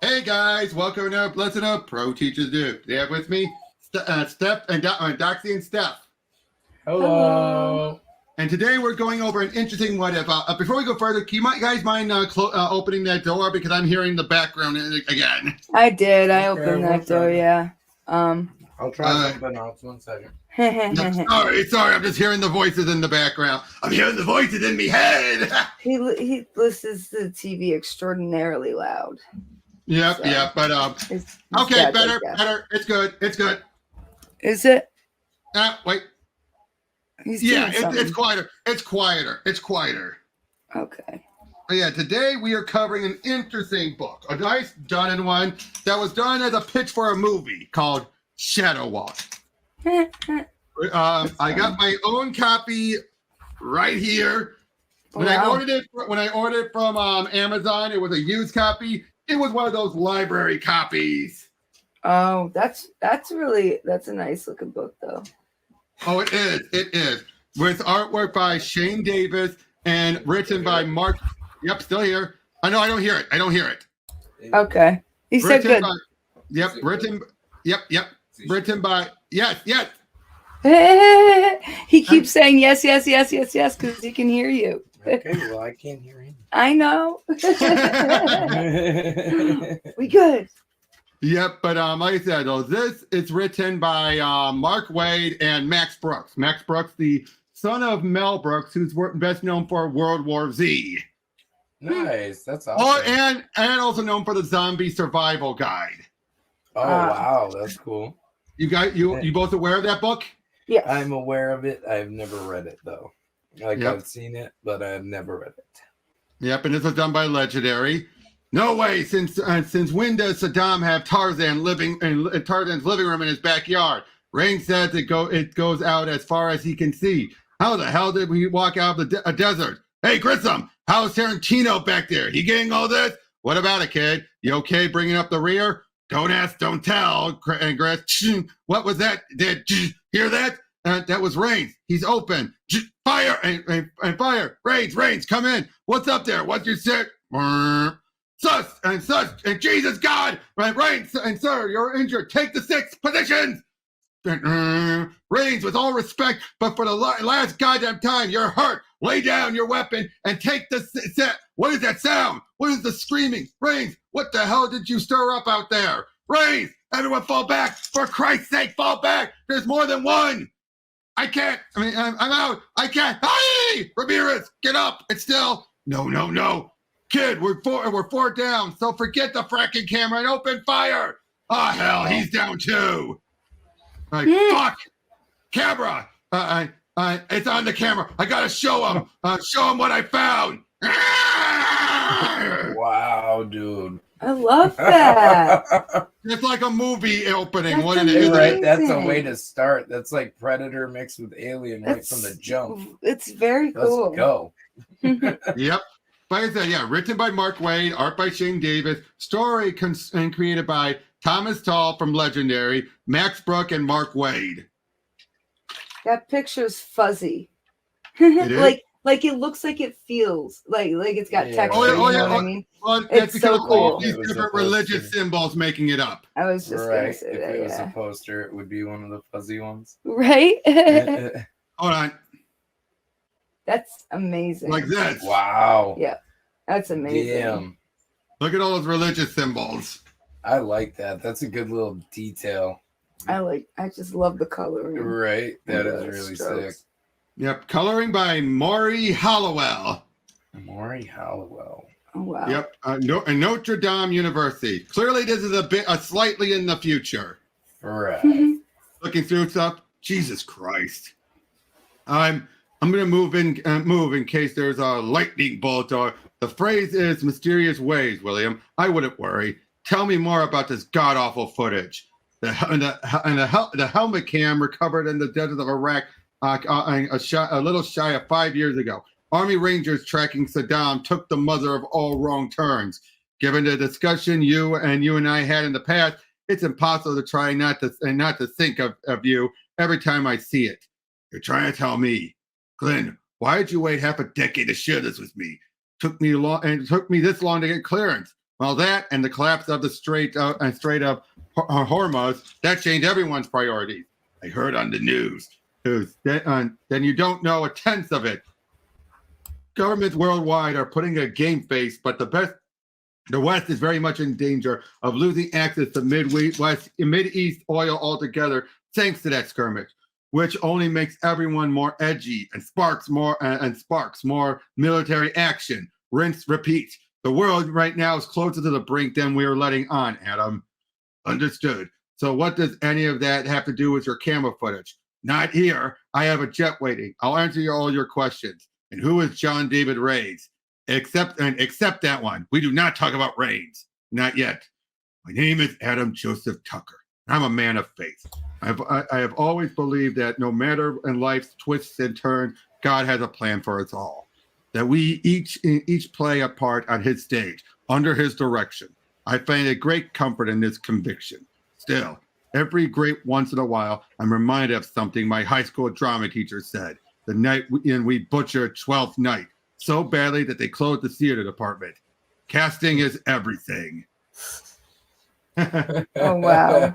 Hey guys, welcome to Listen Up, Pro Teachers Do. They have with me Steph and Doxy and Steph. Hello. And today we're going over an interesting what if. Before we go further, can you guys mind opening that door because I'm hearing the background again. I did. I opened that door. Yeah. I'll try something else. 1 second. No, sorry. I'm just hearing the voices in the background. I'm hearing the voices in my head. he listens to the TV extraordinarily loud. Yep, So, yeah, but it's okay, better. better. It's good. Is it? Wait. He's it's quieter. It's quieter. Okay. But yeah, today we are covering an interesting book, a nice done one that was done as a pitch for a movie called Shadow Walk. I got my own copy right here. When I ordered it from Amazon, it was a used copy. It was one of those library copies. Oh, that's a nice looking book though. Oh, it is. With artwork by Shane Davis and written by Mark. Yep, still here. I know I don't hear it. Okay. He said good. Written by yes. He keeps saying yes because he can hear you. Okay, well, I can't hear him. I know. We good. Yep, but like I said, this is written by Mark Wade and Max Brooks. Max Brooks, the son of Mel Brooks, who's best known for World War Z. Nice, that's awesome. And also known for the Zombie Survival Guide. Oh wow, that's cool. You both aware of that book? Yes. I'm aware of it. I've never read it though. I've seen it, but I've never read it. Yep, and this was done by Legendary. No way! Since when does Saddam have Tarzan living in Tarzan's living room in his backyard? Rain says it goes out as far as he can see. How the hell did we walk out of a desert? Hey, Grissom, how's Tarantino back there? He getting all this? What about it, kid? You okay bringing up the rear? Don't ask, don't tell. And Gris, what was that? Did you hear that? That was Rains. He's open. Fire and fire. Rains, come in. What's up there? What's your set? Sus and Jesus God. Rains and sir, you're injured. Take the 6 positions. Rains, with all respect, but for the last goddamn time, you're hurt. Lay down your weapon and take the set. What is that sound? What is the screaming? Rains, what the hell did you stir up out there? Rains, everyone fall back. For Christ's sake, fall back. There's more than one. I can't. I'm out. I can't. Hey, Ramirez, get up. It's still. No. Kid, we're four down. So forget the fracking camera and open fire. Oh, hell, he's down too. Fuck. Camera. It's on the camera. I got to show him. Show him what I found. Wow, dude. I love that. It's like a movie opening. That's what it is. Right, that's a way to start. That's like Predator mixed with Alien right from the jump. It's very cool. Let's go. Yep. Like I said, written by Mark Wade, art by Shane Davis, story and created by Thomas Tall from Legendary, Max Brook, and Mark Wade. That picture's fuzzy. It is? Like it looks like it feels like it's got texture. You know what I mean? Well, It's because so cool. all these different religious symbols making it up. I was just gonna Right. say If that. it was Yeah. a poster, it would be one of the fuzzy ones. Right? Hold on. That's amazing. Like this. Wow. Yeah. That's amazing. Damn. Look at all those religious symbols. I like that. That's a good little detail. I just love the coloring. Right. That Yeah, is really strokes. sick. Yep. Coloring by Maury Hollowell. Maury Hollowell. Oh wow. Yep. Notre Dame University. Clearly, this is a slightly in the future. Right. Looking through stuff. Jesus Christ. I'm gonna move in case there's a lightning bolt or the phrase is mysterious ways, William. I wouldn't worry. Tell me more about this god awful footage. The helmet cam recovered in the desert of Iraq a little shy of 5 years ago. Army Rangers tracking Saddam took the mother of all wrong turns. Given the discussion you and I had in the past, it's impossible to try not to think of you every time I see it. You're trying to tell me, Glenn, why did you wait half a decade to share this with me? Took me this long to get clearance. Well, that and the collapse of the Strait of Hormuz, that changed everyone's priorities. I heard on the news. Then you don't know a tenth of it. Governments worldwide are putting a game face, but the West is very much in danger of losing access to Mid-East oil altogether, thanks to that skirmish, which only makes everyone more edgy and sparks more military action. Rinse, repeat. The world right now is closer to the brink than we are letting on, Adam. Understood. So what does any of that have to do with your camera footage? Not here. I have a jet waiting. I'll answer all your questions. And who is John David Rains? Except that one. We do not talk about Rains. Not yet. My name is Adam Joseph Tucker. I'm a man of faith. I have always believed that no matter in life's twists and turns, God has a plan for us all. That we each play a part on his stage, under his direction. I find a great comfort in this conviction. Still, every great once in a while, I'm reminded of something my high school drama teacher said the night we butchered 12th Night so badly that they closed the theater department. Casting is everything. Oh, wow.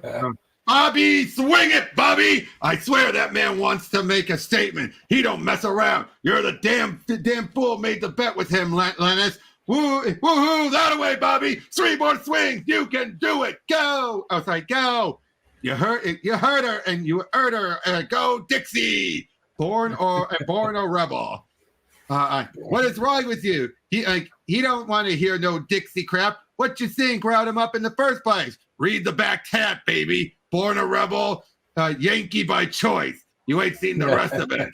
Bobby, swing it, Bobby! I swear that man wants to make a statement. He don't mess around. You're the damn fool made the bet with him, Lennis. Woohoo! That away, Bobby! 3 more swings! You can do it! Go! I was like, go! You heard her, and you heard her. Go, Dixie! Born a rebel. What is wrong with you? He don't want to hear no Dixie crap. What you think riled him up in the first place? Read the back tat, baby. Born a rebel, Yankee by choice. You ain't seen the rest of it.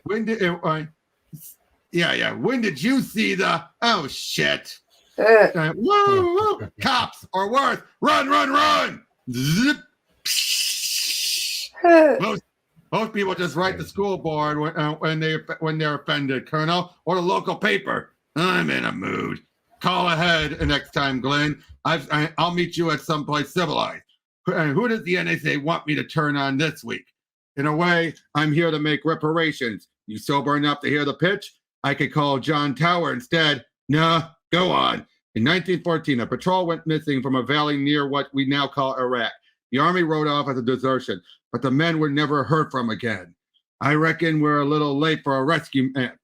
When did you see the? Oh shit! Woo! Cops are worth. Run! Zip. Most people just write the school board when they're offended, Colonel, or the local paper. I'm in a mood. Call ahead next time, Glenn. I'll meet you at someplace civilized. Who does the NSA want me to turn on this week? In a way, I'm here to make reparations. You sober enough to hear the pitch? I could call John Tower instead. Nah, go on. In 1914, a patrol went missing from a valley near what we now call Iraq. The army rode off as a desertion, but the men were never heard from again. I reckon we're a little late for a rescue. Mission.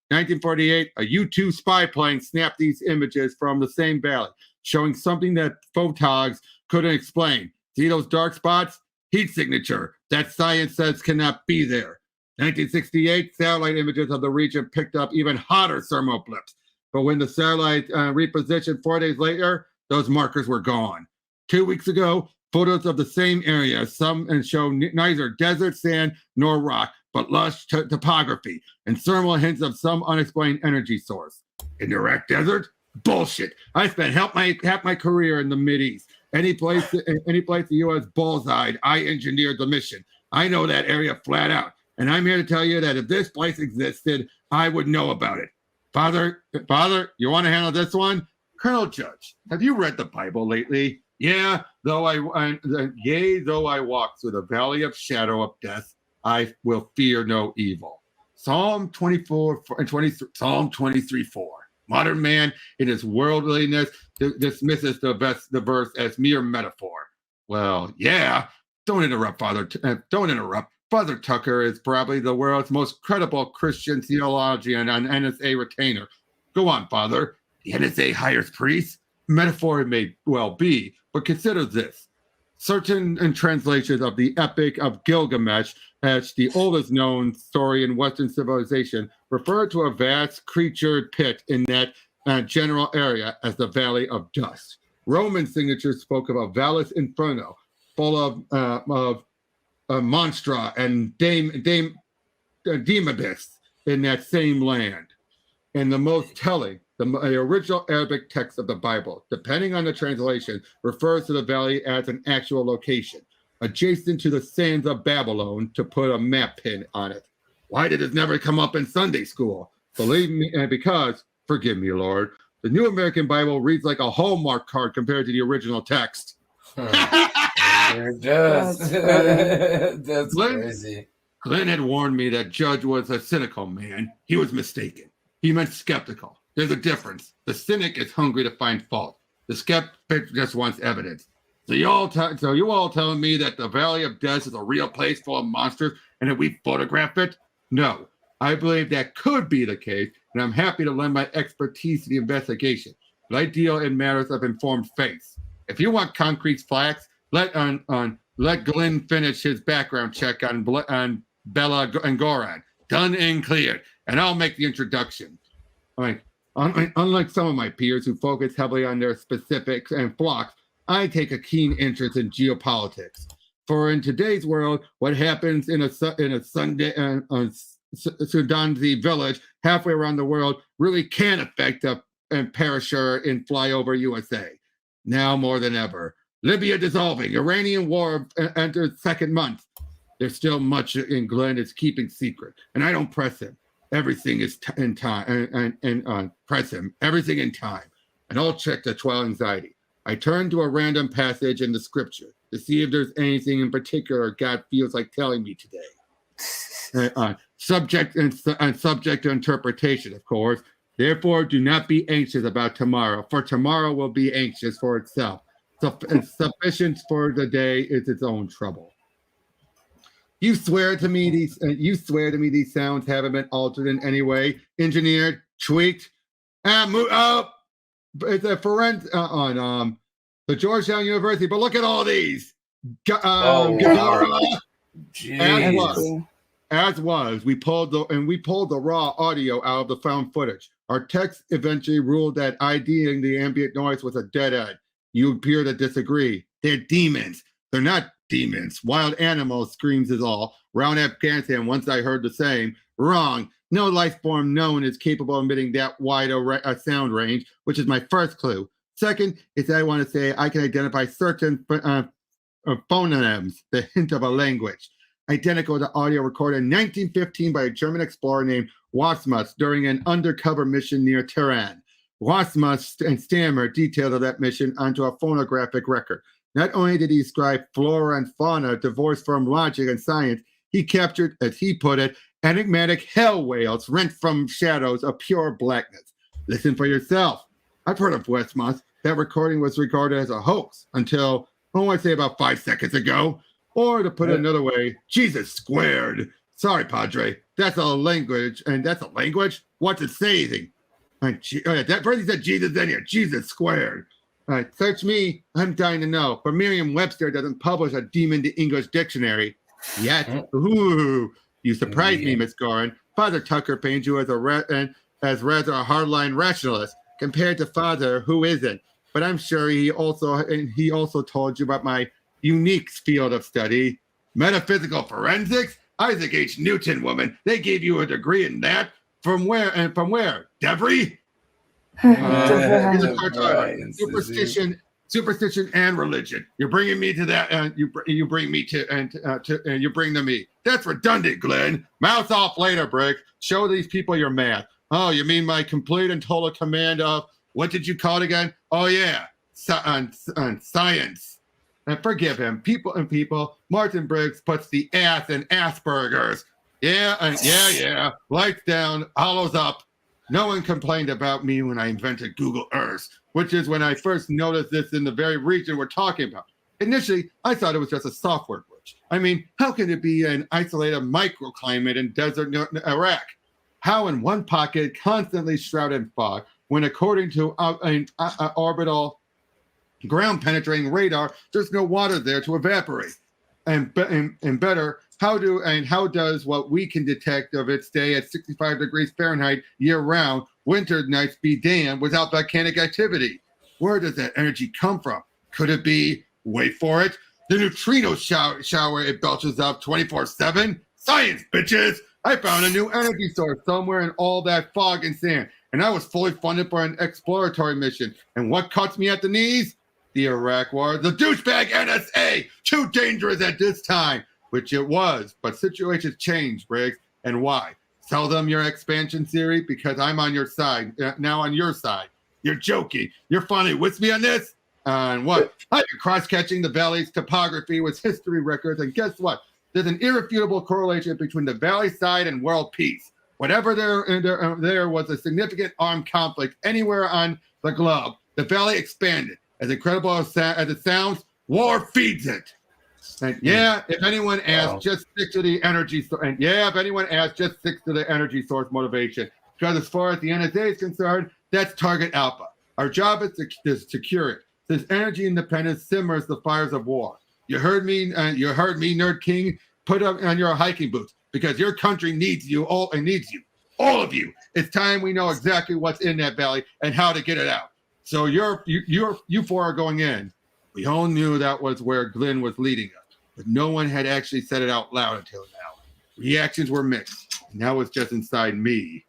1948, a U-2 spy plane snapped these images from the same valley, showing something that photogs couldn't explain. See those dark spots? Heat signature that science says cannot be there. 1968, satellite images of the region picked up even hotter thermal blips. But when the satellite repositioned 4 days later, those markers were gone. 2 weeks ago, photos of the same area, show neither desert sand nor rock, but lush topography and thermal hints of some unexplained energy source. In the Iraq desert? Bullshit. I spent half my career in the Mideast. Any place the U.S. bullseyed, I engineered the mission. I know that area flat out. And I'm here to tell you that if this place existed, I would know about it. Father, you want to handle this one? Colonel Judge, have you read the Bible lately? Yeah, though I walk through the valley of shadow of death, I will fear no evil. Psalm 23:4. Modern man, in his worldliness, dismisses the verse as mere metaphor. Well, yeah. Don't interrupt, Father. Don't interrupt. Father Tucker is probably the world's most credible Christian theologian and NSA retainer. Go on, Father. The NSA hires priests? Metaphor it may well be, but consider this. Certain translations of the Epic of Gilgamesh, as the oldest known story in Western civilization, refer to a vast creatured pit in that general area as the Valley of Dust. Roman signatures spoke of a Vallis Inferno, full of monstra and demibus in that same land. And the most telling, the original Arabic text of the Bible, depending on the translation, refers to the valley as an actual location, adjacent to the sands of Babylon, to put a map pin on it. Why did this never come up in Sunday school? Believe me, because, forgive me, Lord, the New American Bible reads like a Hallmark card compared to the original text. It does. That's crazy. Glenn had warned me that Judge was a cynical man. He was mistaken. He meant skeptical. There's a difference. The cynic is hungry to find fault. The skeptic just wants evidence. So you all telling me that the Valley of Death is a real place full of monsters and that we photograph it? No. I believe that could be the case, and I'm happy to lend my expertise to the investigation. But I deal in matters of informed faith. If you want concrete facts, let Glenn finish his background check on Bella and Goran. Done and cleared, and I'll make the introduction. Unlike some of my peers who focus heavily on their specifics and flocks, I take a keen interest in geopolitics. For in today's world, what happens in a Sudanese village halfway around the world really can affect a parachuter in flyover USA. Now more than ever. Libya dissolving. Iranian war enters second month. There's still much in Glenn is keeping secret, and I don't press him. Everything is in time, and press him. Everything in time. And I'll check the 12 anxiety. I turn to a random passage in the scripture to see if there's anything in particular God feels like telling me today. Subject to interpretation, of course. Therefore, do not be anxious about tomorrow, for tomorrow will be anxious for itself. Sufficient for the day is its own trouble. You swear to me these sounds haven't been altered in any way, engineered, tweaked. It's a forensic on the Georgetown University. But look at all these. As was, we pulled the raw audio out of the found footage. Our text eventually ruled that IDing the ambient noise was a dead end. You appear to disagree. They're demons. They're not demons. Wild animals, screams is all. Round Afghanistan, once I heard the same. Wrong. No life form known is capable of emitting that wide a sound range, which is my first clue. Second is that I want to say I can identify certain phonemes, the hint of a language, identical to audio recorded in 1915 by a German explorer named Wasmus during an undercover mission near Tehran. Wasmus and Stammer details of that mission onto a phonographic record. Not only did he describe flora and fauna divorced from logic and science, he captured, as he put it, enigmatic hell whales rent from shadows of pure blackness. Listen for yourself. I've heard of Westmouth. That recording was regarded as a hoax until, I'd say about 5 seconds ago. Or to put it another way, Jesus squared. Sorry, Padre. That's a language. And that's a language? What's it saying? That person said Jesus in here. Jesus squared. Search me. I'm dying to know. For Merriam-Webster doesn't publish a demon to English dictionary yet. Ooh, you surprised me, Miss Gorin. Father Tucker paints you as rather a hardline rationalist compared to Father, who isn't. But I'm sure he also told you about my unique field of study, metaphysical forensics. Isaac H. Newton, woman. They gave you a degree in that. From where? Devry? Superstition and religion. You're bringing me to that, and you bring me to you bring to me. That's redundant, Glenn. Mouth off later, Brick. Show these people your math. Oh, you mean my complete and total command of what did you call it again? Oh yeah, science. And forgive him, people. Martin Briggs puts the ass in Asperger's. Yeah. Lights down, hollows up. No one complained about me when I invented Google Earth, which is when I first noticed this in the very region we're talking about. Initially, I thought it was just a software glitch. I mean, how can it be an isolated microclimate in desert Iraq? How in one pocket, constantly shrouded in fog, when according to orbital ground-penetrating radar, there's no water there to evaporate. And better, how does what we can detect of it stay at 65 degrees Fahrenheit year-round, winter nights be damned without volcanic activity? Where does that energy come from? Could it be, wait for it, the neutrino shower it belches up 24/7? Science, bitches! I found a new energy source somewhere in all that fog and sand, and I was fully funded for an exploratory mission. And what cuts me at the knees? The Iraq War, the douchebag NSA, too dangerous at this time, which it was, but situations change, Briggs, and why? Tell them your expansion theory because I'm on your side, now on your side. You're joking. You're funny. With me on this? And what? I've been cross-catching the valley's topography with history records, and guess what? There's an irrefutable correlation between the valley side and world peace. Whatever there was a significant armed conflict anywhere on the globe, the valley expanded. As incredible as it sounds, war feeds it. And yeah, if anyone asks, just stick to the energy source. And yeah, if anyone asks, just stick to the energy source motivation. Because as far as the NSA is concerned, that's target alpha. Our job is to secure it. Since energy independence simmers the fires of war. You heard me, Nerd King. Put up on your hiking boots because your country needs you all of you. It's time we know exactly what's in that valley and how to get it out. So you four are going in. We all knew that was where Glenn was leading us, but no one had actually said it out loud until now. Reactions were mixed, and that was just inside me.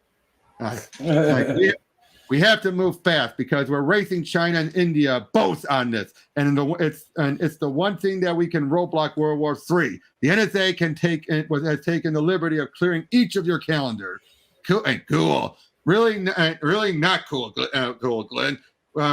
We have to move fast because we're racing China and India both on this, and it's the one thing that we can roadblock World War III. The NSA has taken the liberty of clearing each of your calendars. Cool. Really not cool, Glenn.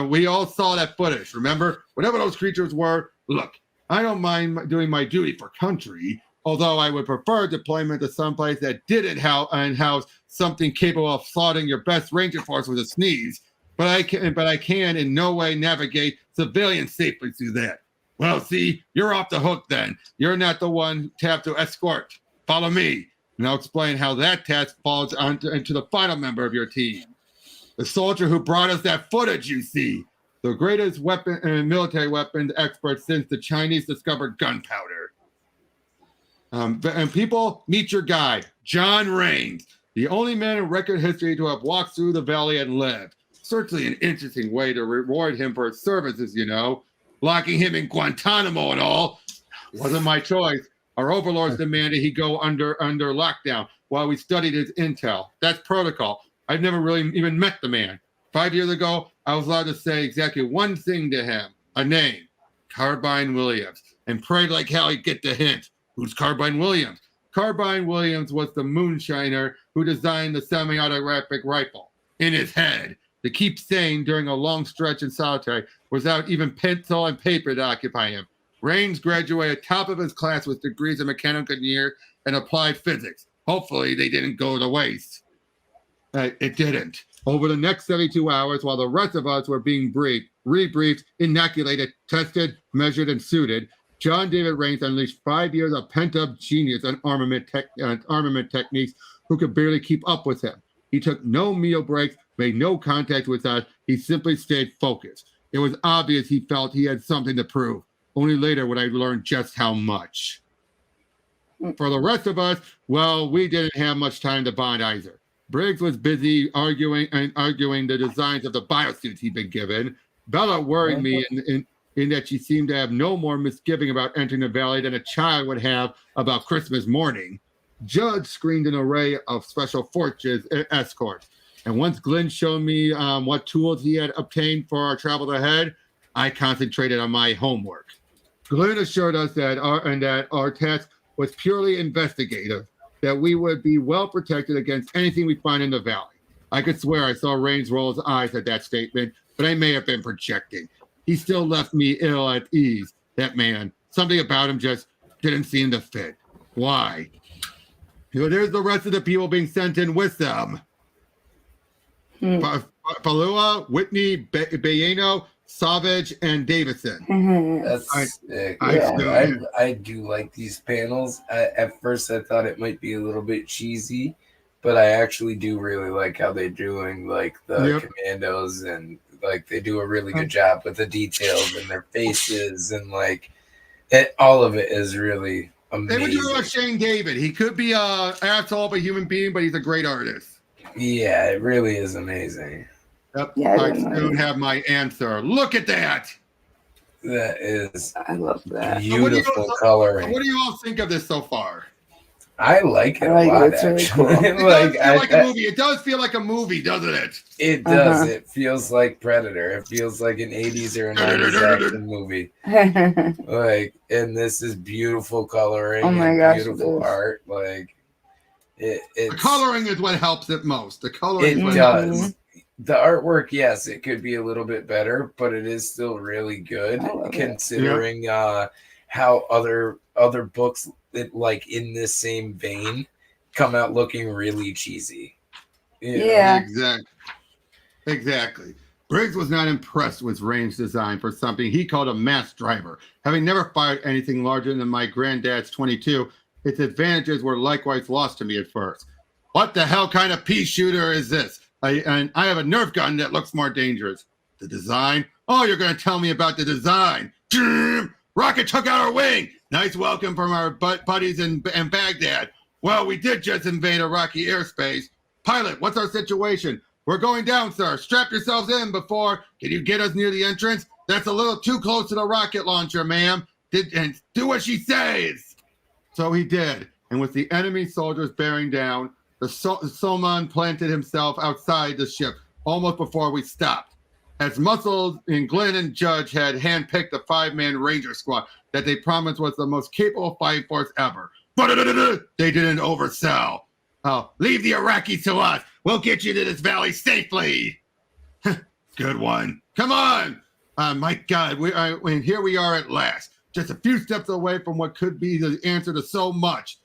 We all saw that footage. Remember, whatever those creatures were. Look, I don't mind doing my duty for country. Although I would prefer deployment to someplace that didn't house something capable of slaughtering your best ranger force with a sneeze. But I can in no way navigate civilians safely through that. Well, see, you're off the hook then. You're not the one tapped to escort. Follow me, and I'll explain how that task falls into the final member of your team. The soldier who brought us that footage, you see. The greatest military weapons expert since the Chinese discovered gunpowder. And people, meet your guide, John Raines, the only man in record history to have walked through the valley and lived. Certainly an interesting way to reward him for his services, Locking him in Guantanamo and all. Wasn't my choice. Our overlords demanded he go under lockdown while we studied his intel. That's protocol. I've never really even met the man. 5 years ago, I was allowed to say exactly one thing to him, a name, Carbine Williams, and prayed like hell he'd get the hint. Who's Carbine Williams? Carbine Williams was the moonshiner who designed the semi-automatic rifle. In his head, to keep sane during a long stretch in solitary without even pencil and paper to occupy him. Raines graduated top of his class with degrees in mechanical engineering and applied physics. Hopefully, they didn't go to waste. It didn't. Over the next 72 hours, while the rest of us were being rebriefed, inoculated, tested, measured, and suited, John David Raines unleashed 5 years of pent-up genius and armament techniques who could barely keep up with him. He took no meal breaks, made no contact with us. He simply stayed focused. It was obvious he felt he had something to prove. Only later would I learn just how much. For the rest of us, well, we didn't have much time to bond either. Briggs was busy arguing the designs of the biosuits he'd been given. Bella worried me in that she seemed to have no more misgiving about entering the valley than a child would have about Christmas morning. Judd screened an array of special forces escorts. And once Glenn showed me what tools he had obtained for our travel ahead, I concentrated on my homework. Glenn assured us that our task was purely investigative, that we would be well protected against anything we find in the valley. I could swear I saw Raines roll his eyes at that statement, but I may have been projecting. He still left me ill at ease, that man. Something about him just didn't seem to fit. Why? There's the rest of the people being sent in with them. Palua, Whitney, Bayano, Savage, and Davison. That's sick. I do like these panels. At first, I thought it might be a little bit cheesy, but I actually do really like how they're doing like the commandos, and like they do a really good job with the details in their faces, and like all of it is really amazing. They would do Shane David. He could be an asshole of a human being, but he's a great artist. Yeah, it really is amazing. Yep. Yeah, I soon have my answer. Look at that. That is, I love that. Beautiful coloring. What do you all think of this so far? I like it a lot. It's really cool. It does feel like a movie, doesn't it? It does. It feels like Predator. It feels like an 80s or a 90s action movie. And this is beautiful coloring. Oh my gosh, beautiful art. Like the coloring is what helps it most. The coloring. It does. The artwork, yes, it could be a little bit better, but it is still really good considering how other books like in this same vein come out looking really cheesy. Yeah. Exactly. Briggs was not impressed with Rain's design for something he called a mass driver. Having never fired anything larger than my granddad's 22, its advantages were likewise lost to me at first. What the hell kind of pea shooter is this? I have a Nerf gun that looks more dangerous. The design? Oh, you're going to tell me about the design. Rocket took out our wing. Nice welcome from our buddies in Baghdad. Well, we did just invade Iraqi airspace. Pilot, what's our situation? We're going down, sir. Strap yourselves in before. Can you get us near the entrance? That's a little too close to the rocket launcher, ma'am. And do what she says. So he did. And with the enemy soldiers bearing down, the Soman planted himself outside the ship almost before we stopped. As Muscle and Glenn and Judge had handpicked the 5-man Ranger squad that they promised was the most capable fighting force ever. But they didn't oversell. Oh, leave the Iraqis to us. We'll get you to this valley safely. Good one. Come on. My God, here we are at last. Just a few steps away from what could be the answer to so much.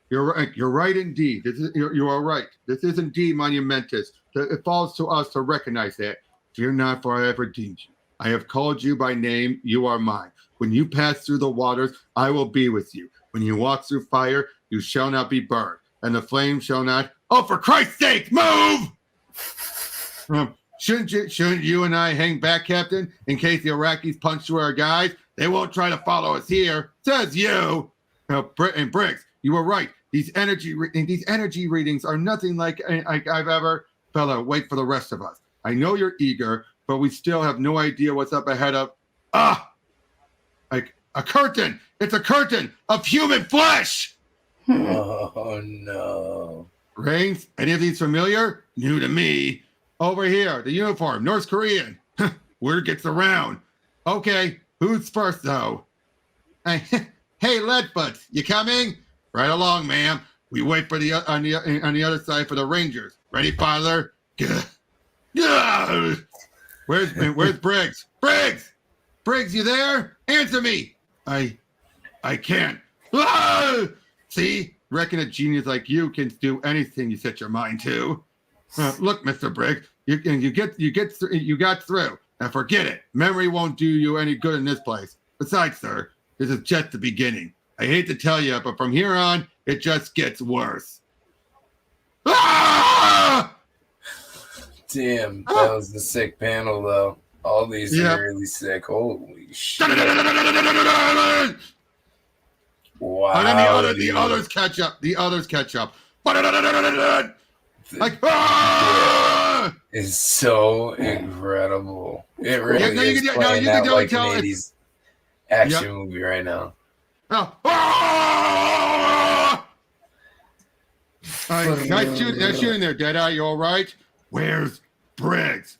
You're right indeed. You are right. This is indeed monumentous. It falls to us to recognize that. Fear not, for I have redeemed you. I have called you by name. You are mine. When you pass through the waters, I will be with you. When you walk through fire, you shall not be burned, and the flame shall not. Oh, for Christ's sake, move! Shouldn't you and I hang back, Captain, in case the Iraqis punch through our guys? They won't try to follow us here. Says you. And Briggs, you were right. These energy readings are nothing like I've ever. Fella, wait for the rest of us. I know you're eager, but we still have no idea what's up ahead of. Like a curtain. It's a curtain of human flesh. Oh no. Rains, any of these familiar? New to me. Over here, the uniform, North Korean. Word gets around. Okay, who's first though? Hey, Leadfoot, you coming? Right along, ma'am. We wait for on the other side for the Rangers. Ready, father? Where's Briggs? Briggs, you there? Answer me. I can't. See, reckon a genius like you can do anything you set your mind to. Look, Mr. Briggs, you got through. Now forget it. Memory won't do you any good in this place. Besides, sir, this is just the beginning. I hate to tell you, but from here on, it just gets worse. Damn, that was a sick panel, though. All these are really sick. Holy shit. Wow. And then the others catch up. Like, it's so incredible. It really is playing out like an 80s action movie right now. Nice shooting there, Deadeye. You all right? Where's Briggs?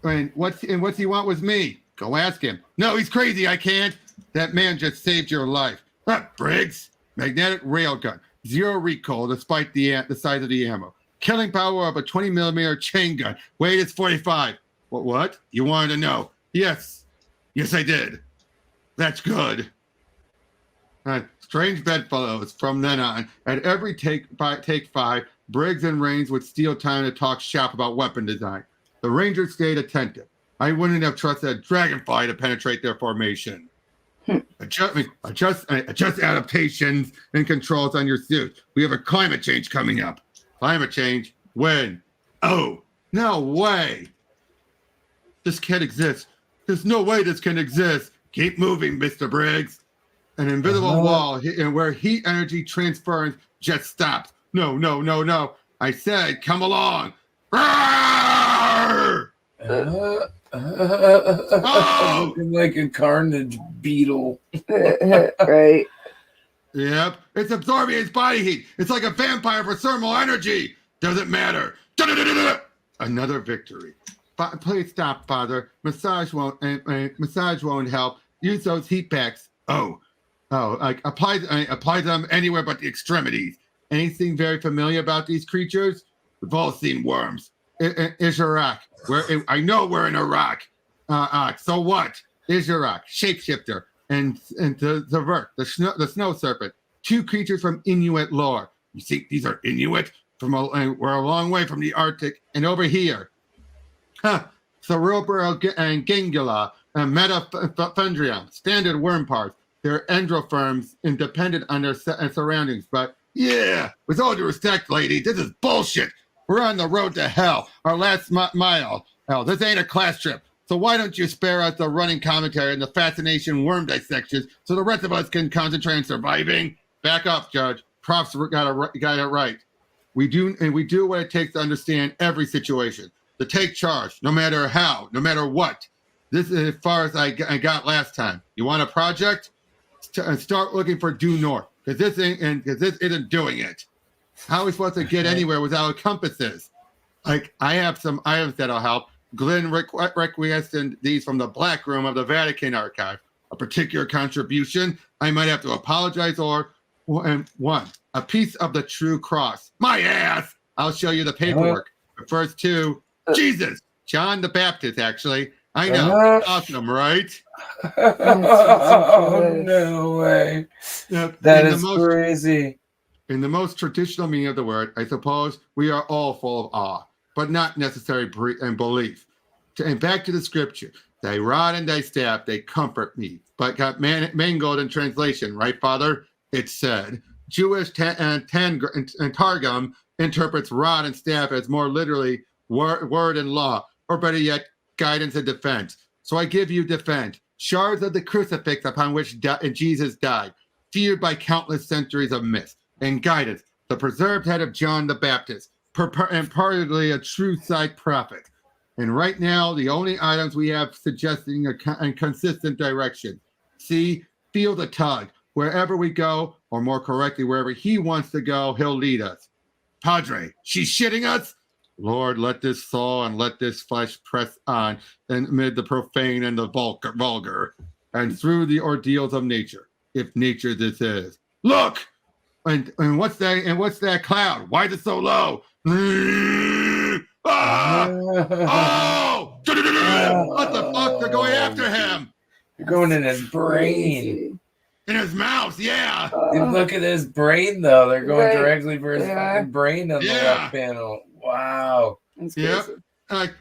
And what's he want with me? Go ask him. No, he's crazy. I can't. That man just saved your life. Briggs, magnetic railgun, 0 recoil despite the size of the ammo. Killing power of a 20mm chain gun. Weight is 45. What? You wanted to know? Yes, I did. That's good. Strange bedfellows from then on. At every take 5, Briggs and Rains would steal time to talk shop about weapon design. The Rangers stayed attentive. I wouldn't have trusted a dragonfly to penetrate their formation. Adjust adaptations and controls on your suit. We have a climate change coming up. Climate change? When? Oh, no way. This can't exist. There's no way this can exist. Keep moving, Mr. Briggs. An invisible wall where heat energy transference just stops. No. I said, come along. Looking like a carnage beetle. Right. Yep. It's absorbing its body heat. It's like a vampire for thermal energy. Doesn't matter. Another victory. Please stop, Father. Massage won't help. Use those heat packs. Apply them anywhere but the extremities. Anything very familiar about these creatures? We've all seen worms. Is Iraq? I know we're in Iraq. So what? Is Iraq shapeshifter and the Vert, the snow serpent, 2 creatures from Inuit lore. You see, these are Inuit and we're a long way from the Arctic. And over here, cerebral and gangula and metathundrium, standard worm parts. They're endotherms independent on their surroundings. But yeah, with all due respect, lady, this is bullshit. We're on the road to hell, our last mile. Hell, this ain't a class trip. So why don't you spare us the running commentary and the fascination worm dissections so the rest of us can concentrate on surviving? Back up, Judge. Profs got it right. We do what it takes to understand every situation, to take charge, no matter how, no matter what. This is as far as I got last time. You want a project? Start looking for due north, because this isn't doing it. How are we supposed to get anywhere without compasses? Like I have items that'll help. Glenn requested these from the Black Room of the Vatican Archive. A particular contribution, I might have to apologize one, a piece of the true cross. My ass! I'll show you the paperwork. The first two, Jesus, John the Baptist, actually. I know, awesome, right? Oh, no way. That is crazy. In the most traditional meaning of the word, I suppose we are all full of awe, but not necessary and belief. And back to the scripture. Thy rod and thy staff, they comfort me. But got mangled in translation, right, Father? It said. Jewish Targum interprets rod and staff as more literally word and law, or better yet, guidance and defense. So I give you defense. Shards of the crucifix upon which Jesus died, feared by countless centuries of myths, and guidance, the preserved head of John the Baptist, and partly a true sight prophet. And right now, the only items we have suggesting a consistent direction. See, feel the tug. Wherever we go, or more correctly, wherever he wants to go, he'll lead us. Padre, she's shitting us? Lord, let this soul and let this flesh press on amid the profane and the vulgar, and through the ordeals of nature, if nature this is. Look! And what's that? And what's that cloud? Why is it so low? Ah! Oh! What the fuck? They're going after him. You're going in his brain. In his mouth, yeah. Look at his brain, though. They're going directly for his fucking brain on the left panel. Wow. Yep. Like,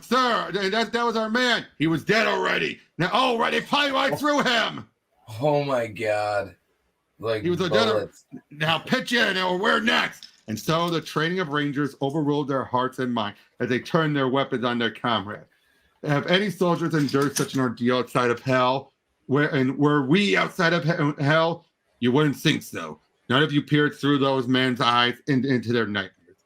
sir, that was our man. He was dead already. Now, they probably right through him. Oh my God. Like he was a dead. Now pitch in, or where next? And so the training of Rangers overruled their hearts and minds as they turned their weapons on their comrade. Have any soldiers endured such an ordeal outside of hell? Were we outside of hell? You wouldn't think so. None of you peered through those men's eyes into their nightmares.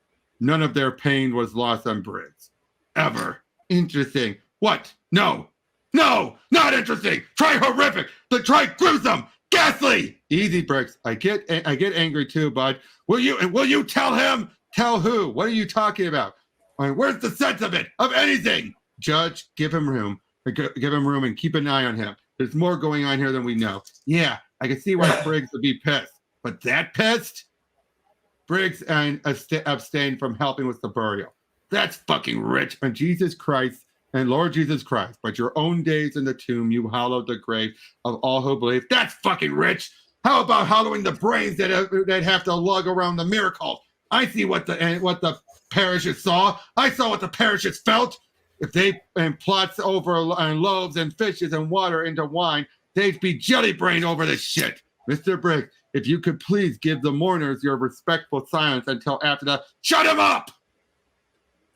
None of their pain was lost on Briggs. Ever. Interesting. What? No, not interesting. Try horrific. Try gruesome. Ghastly. Easy, Briggs. I get angry too, bud. Will you tell him? Tell who? What are you talking about? I mean, where's the sense of it? Of anything? Judge, give him room. Give him room and keep an eye on him. There's more going on here than we know. Yeah, I can see why Briggs would be pissed. But that pissed? Briggs and abstained from helping with the burial. That's fucking rich. And Jesus Christ and Lord Jesus Christ, but your own days in the tomb, you hollowed the grave of all who believe. That's fucking rich. How about hollowing the brains that have to lug around the miracle? I see what the parishes saw. I saw what the parishes felt. If they plots over loaves and fishes and water into wine, they'd be jelly-brained over this shit. Mr. Briggs, if you could please give the mourners your respectful silence until after the shut him up.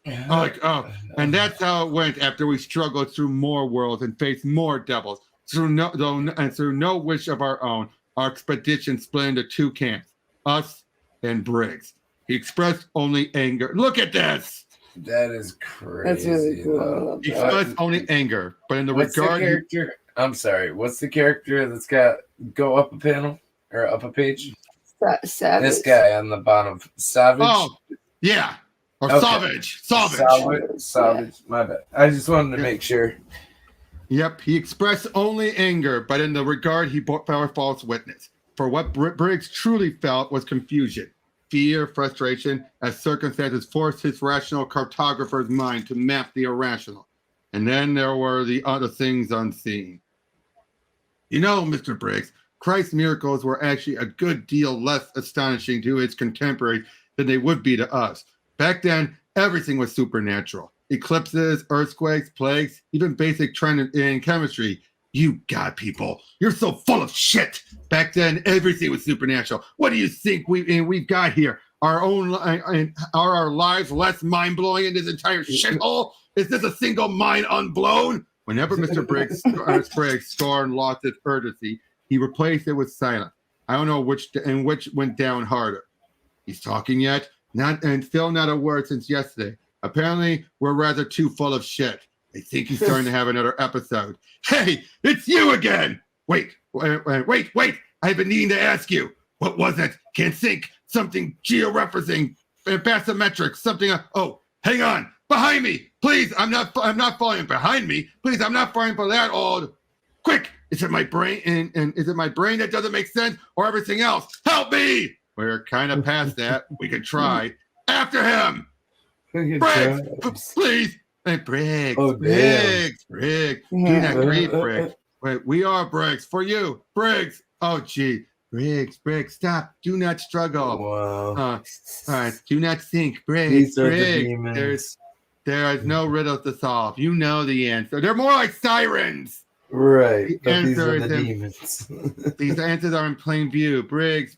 And that's how it went after we struggled through more worlds and faced more devils. Through no wish of our own, our expedition split into two camps, us and Briggs. He expressed only anger. Look at this. That is crazy. That's really cool. He expressed only anger, but in the regard. Character? I'm sorry. What's the character that's got go up a panel or up a page? Savage. This guy on the bottom. Savage. Oh, yeah. Or okay. Savage. My bad. I just wanted to make sure. Yep. He expressed only anger, but in the regard he bore false witness. For what Briggs truly felt was confusion, fear, frustration, as circumstances forced his rational cartographer's mind to map the irrational. And then there were the other things unseen. You know, Mr. Briggs, Christ's miracles were actually a good deal less astonishing to his contemporaries than they would be to us. Back then, everything was supernatural. Eclipses, earthquakes, plagues, even basic trend in chemistry. You God people, you're so full of shit. Back then, everything was supernatural. What do you think we've got here? Are our lives less mind-blowing in this entire shithole? Is this a single mind unblown? Whenever Mr. Spriggs scorn lost its urgency, he replaced it with silence. I don't know which went down harder. He's talking yet? And still not a word since yesterday. Apparently, we're rather too full of shit. I think he's starting to have another episode. Hey, it's you again! Wait. I've been needing to ask you. What was it? Can't think. Something georeferencing, bathymetric, something. Oh, hang on. Behind me, please. I'm not falling behind me. Please, I'm not falling for that old. Quick, is it my brain? And is it my brain that doesn't make sense, or everything else? Help me! We're kind of past that. We can try. After him, Briggs, please. Hey, Briggs, Oh, Briggs. Do not grieve, Briggs. Wait, we are Briggs for you, Briggs. Oh, gee. Briggs, stop. Do not struggle. Wow. All right, do not think, Briggs. These are the Briggs. demons. There is no riddle to solve. You know the answer. They're more like sirens. Right. The But these answer are is the in- demons. These answers are in plain view. Briggs.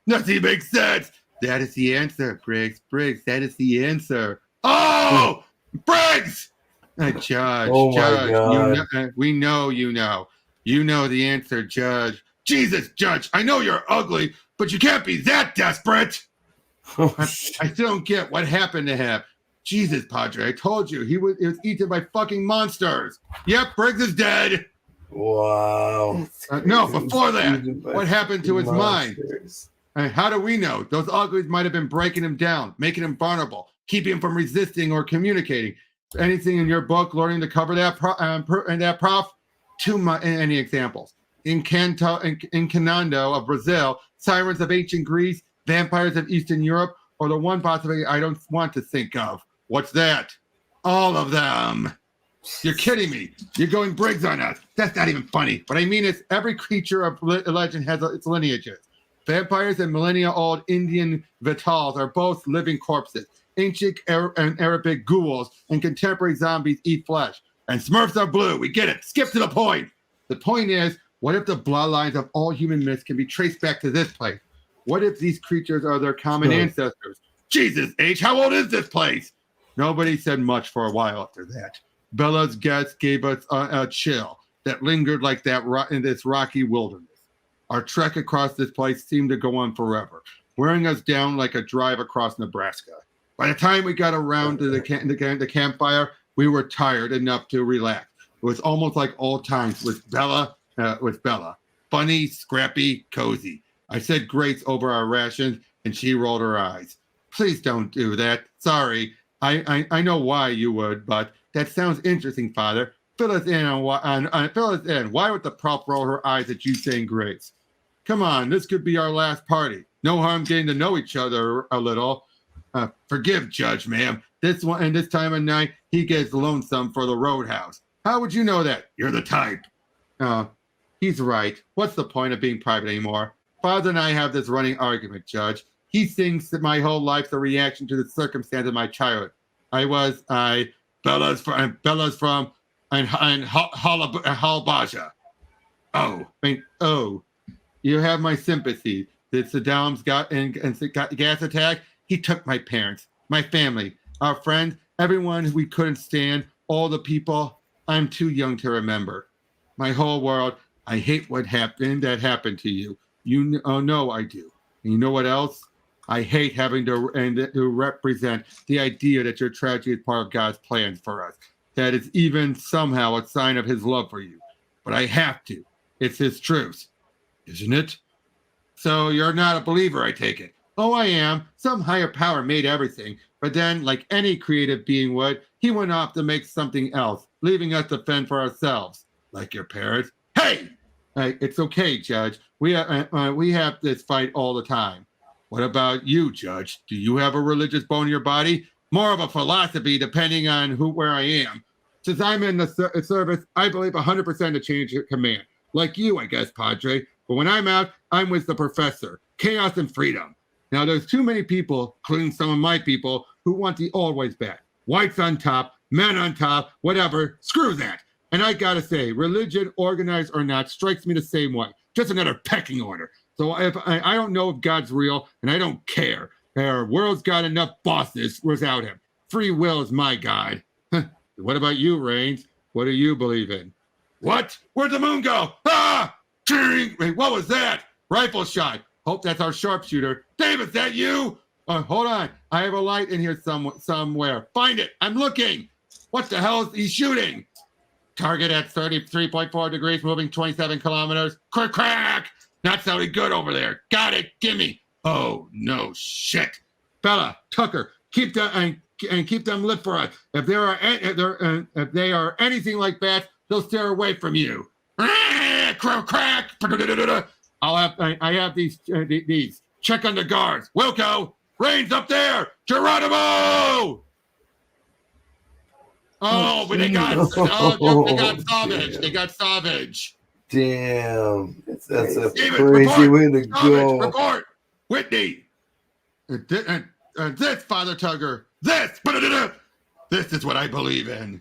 Nothing makes sense. That is the answer, Briggs. That is the answer. Oh, Briggs! Judge, Oh my Judge, God. we know you know. You know the answer, Judge. Jesus, Judge, I know you're ugly, but you can't be that desperate. I still don't get what happened to him. Jesus, Padre, I told you, he was eaten by fucking monsters. Yep, Briggs is dead. Wow. No, before that, what happened to his mind? Monsters. How do we know? Those uglies might have been breaking him down, making him vulnerable, keeping him from resisting or communicating. Anything in your book learning to cover that, prof? Any examples? In Canando of Brazil, sirens of ancient Greece, vampires of Eastern Europe, or the one possibility I don't want to think of. What's that? All of them. You're kidding me. You're going Briggs on us. That's not even funny. What I mean is every creature of legend has its lineages. Vampires and millennia-old Indian vitals are both living corpses. Ancient and Arabic ghouls and contemporary zombies eat flesh. And Smurfs are blue. We get it. Skip to the point. The point is, what if the bloodlines of all human myths can be traced back to this place? What if these creatures are their common ancestors? Jesus, H, how old is this place? Nobody said much for a while after that. Bella's guess gave us a chill that lingered like that in this rocky wilderness. Our trek across this place seemed to go on forever, wearing us down like a drive across Nebraska. By the time we got around to the campfire, we were tired enough to relax. It was almost like old times with Bella. Funny, scrappy, cozy. I said grace over our rations, and she rolled her eyes. Please don't do that. Sorry. I know why you would, but that sounds interesting, Father. Fill us in on fill us in. Why would the prop roll her eyes at you saying grace? Come on, this could be our last party. No harm getting to know each other a little. Forgive Judge, ma'am. This time of night, he gets lonesome for the roadhouse. How would you know that? You're the type. He's right. What's the point of being private anymore? Father and I have this running argument, Judge. He thinks that my whole life's a reaction to the circumstance of my childhood. Bella's from Halbaja. You have my sympathy. Did Saddam's gas attack? He took my parents, my family, our friends, everyone we couldn't stand, all the people. I'm too young to remember. My whole world. I hate what happened to you. You know I do. And you know what else? I hate having to represent the idea that your tragedy is part of God's plans for us. That is even somehow a sign of his love for you. But I have to. It's his truth. Isn't it? So you're not a believer, I take it. Oh, I am. Some higher power made everything. But then, like any creative being would, he went off to make something else, leaving us to fend for ourselves. Like your parents. Hey! It's okay, Judge. We have this fight all the time. What about you, Judge? Do you have a religious bone in your body? More of a philosophy, depending on where I am. Since I'm in the service, I believe 100% to change of command. Like you, I guess, Padre. But when I'm out, I'm with the professor. Chaos and freedom. Now, there's too many people, including some of my people, who want the old ways back. Whites on top, men on top, whatever. Screw that. And I gotta say, religion, organized or not, strikes me the same way. Just another pecking order. So if I don't know if God's real, and I don't care. Our world's got enough bosses without him. Free will is my God. What about you, Reigns? What do you believe in? What? Where'd the moon go? Ah! Wait, what was that? Rifle shot. Hope that's our sharpshooter. Dave, is that you? Hold on. I have a light in here somewhere. Find it. I'm looking. What the hell is he shooting? Target at 33.4 degrees, moving 27 kilometers. Crack, crack. Not sounding good over there. Got it. Gimme. Oh, no shit. Bella, Tucker, keep them and keep them lit for us. If they are anything like that, they'll steer away from you. Crack, crack. I have these. Check on the guards. Wilco, Reigns up there. Geronimo. Oh, but they got Savage. Damn. They got Savage. Damn. That's a David, crazy way to Savage, go. report. Whitney. This, Father Tugger. This. This is what I believe in.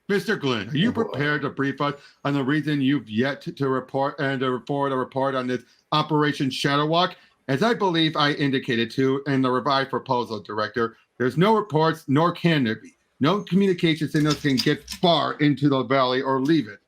Mr. Glenn, are you prepared to brief us on the reason you've yet to report and to report a report on this Operation Shadowwalk? As I believe I indicated to in the revised proposal, Director, there's no reports, nor can there be. No communication signals can get far into the valley or leave it.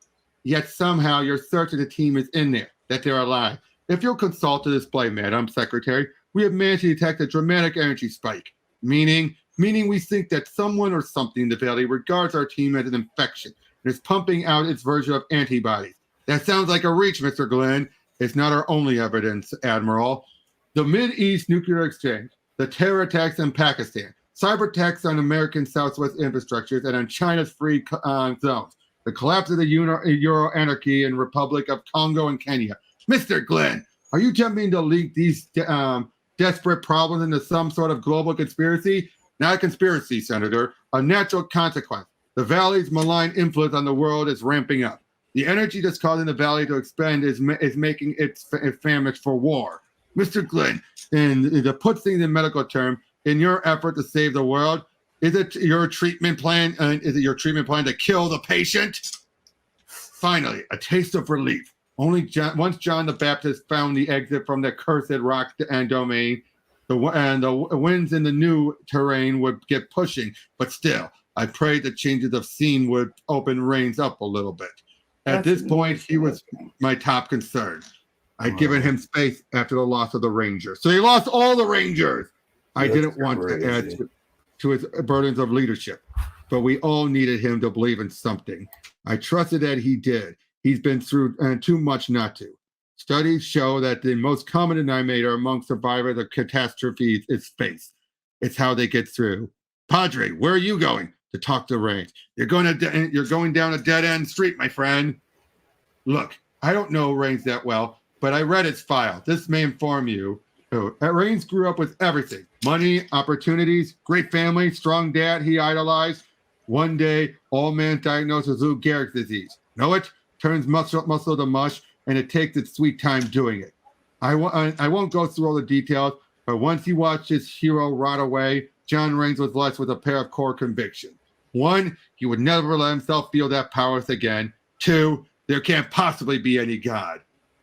Yet somehow you're certain the team is in there, that they're alive. If you'll consult the display, Madam Secretary, we have managed to detect a dramatic energy spike, meaning we think that someone or something in the valley regards our team as an infection and is pumping out its version of antibodies. That sounds like a reach, Mr. Glenn. It's not our only evidence, Admiral. The Mid-East nuclear exchange, the terror attacks in Pakistan, cyber attacks on American Southwest infrastructures and on China's free zones, the collapse of the Euro anarchy in Republic of Congo and Kenya. Mr. Glenn, are you attempting to link these desperate problems into some sort of global conspiracy? Not a conspiracy, Senator, a natural consequence. The valley's malign influence on the world is ramping up. The energy that's causing the valley to expand is making it famished for war. Mr. Glenn, and to put things in medical terms, in your effort to save the world, is it your treatment plan? To kill the patient? Finally, a taste of relief. Once John the Baptist found the exit from the cursed rock and domain, the winds in the new terrain would get pushing, but still, I prayed the changes of scene would open Reigns up a little bit. At this point, he was my top concern. I'd given him space after the loss of the Rangers. So he lost all the Rangers. I didn't want to add to his burdens of leadership, but we all needed him to believe in something. I trusted that he did. He's been through too much not to. Studies show that the most common denominator among survivors of catastrophes is space. It's how they get through. Padre, where are you going? To talk to Reigns. You're going down a dead-end street, my friend. Look, I don't know Reigns that well, but I read his file. This may inform you. Reigns grew up with everything. Money, opportunities, great family, strong dad he idolized. One day, old man diagnosed with Lou Gehrig's disease. Know it? Turns muscle to mush, and it takes its sweet time doing it. I won't go through all the details, but once he watched his hero rot away, John Reigns was left with a pair of core convictions. 1, he would never let himself feel that powerless again. 2, there can't possibly be any God.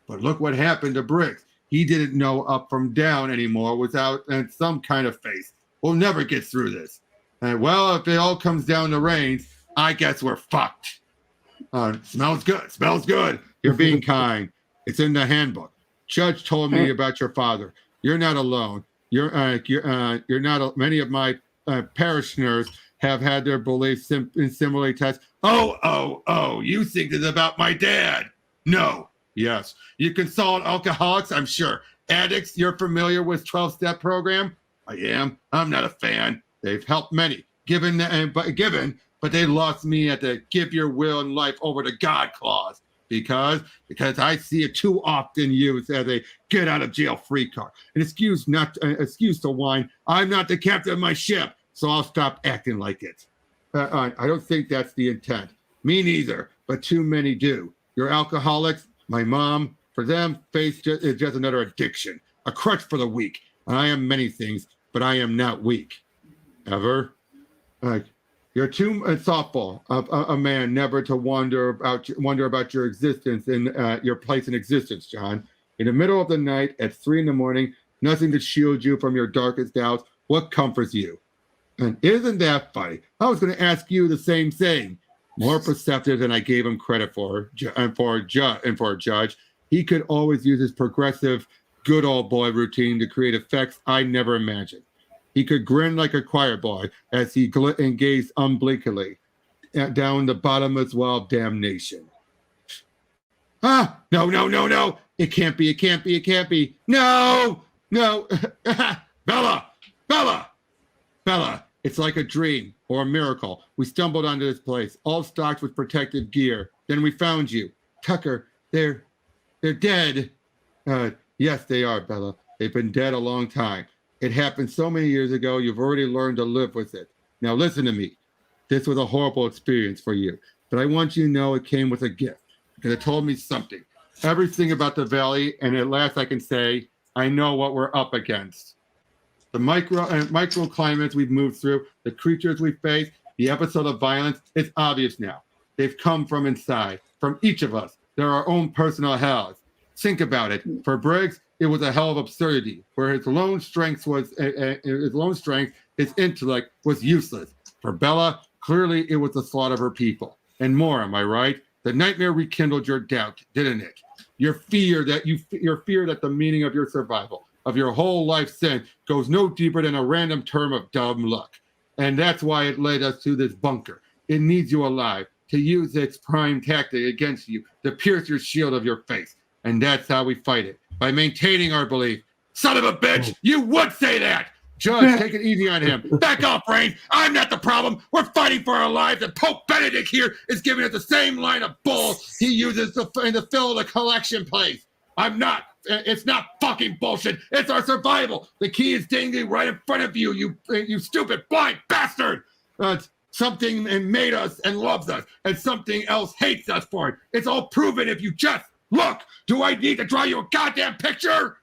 But look what happened to Briggs. He didn't know up from down anymore without some kind of faith. We'll never get through this. And well, if it all comes down to Reigns, I guess we're fucked. Smells good. Smells good. You're being kind. It's in the handbook. Judge told me about your father. You're not alone. You're not. Many of my parishioners have had their beliefs similarly tested. Oh! You think it's about my dad? No. Yes. You consult alcoholics, I'm sure. Addicts, you're familiar with 12-step program? I am. I'm not a fan. They've helped many. But they lost me at the give your will and life over to God clause. Because I see it too often used as a get out of jail free card. An excuse to whine. I'm not the captain of my ship, so I'll stop acting like it. I don't think that's the intent. Me neither, but too many do. You're alcoholics. My mom, for them, faith is just another addiction, a crutch for the weak. And I am many things, but I am not weak. Ever? You're too thoughtful of a man never to wonder about your existence and your place in existence, John. In the middle of the night, at 3 a.m, nothing to shield you from your darkest doubts. What comforts you? And isn't that funny? I was going to ask you the same thing. More perceptive than I gave him credit for, and for a judge, he could always use his progressive, good old boy routine to create effects I never imagined. He could grin like a choir boy as he gazed unblinkingly down the bottomless well of damnation. Ah, no. It can't be. No. Bella, it's like a dream or a miracle. We stumbled onto this place, all stocked with protective gear. Then we found you. Tucker, they're dead. Yes, they are, Bella. They've been dead a long time. It happened so many years ago, you've already learned to live with it. Now listen to me. This was a horrible experience for you, but I want you to know it came with a gift because it told me something. Everything about the valley, and at last I can say, I know what we're up against. The microclimates we've moved through, the creatures we face, the episode of violence, it's obvious now. They've come from inside, from each of us. They're our own personal hells. Think about it. For Briggs, it was a hell of absurdity, where his lone strength, his intellect was useless. For Bella, clearly it was the slaughter of her people. And more, am I right? The nightmare rekindled your doubt, didn't it? Your fear that the meaning of your survival, of your whole life sin, goes no deeper than a random term of dumb luck. And that's why it led us to this bunker. It needs you alive, to use its prime tactic against you, to pierce your shield of your face. And that's how we fight it, by maintaining our belief. Son of a bitch, you would say that! Judge, take it easy on him. Back off, Rain. I'm not the problem. We're fighting for our lives, and Pope Benedict here is giving us the same line of bull he uses to fill the collection place. I'm not. It's not fucking bullshit. It's our survival. The key is dangling right in front of you, you stupid blind bastard. Something made us and loves us, and something else hates us for it. It's all proven if you just look. Do I need to draw you a goddamn picture?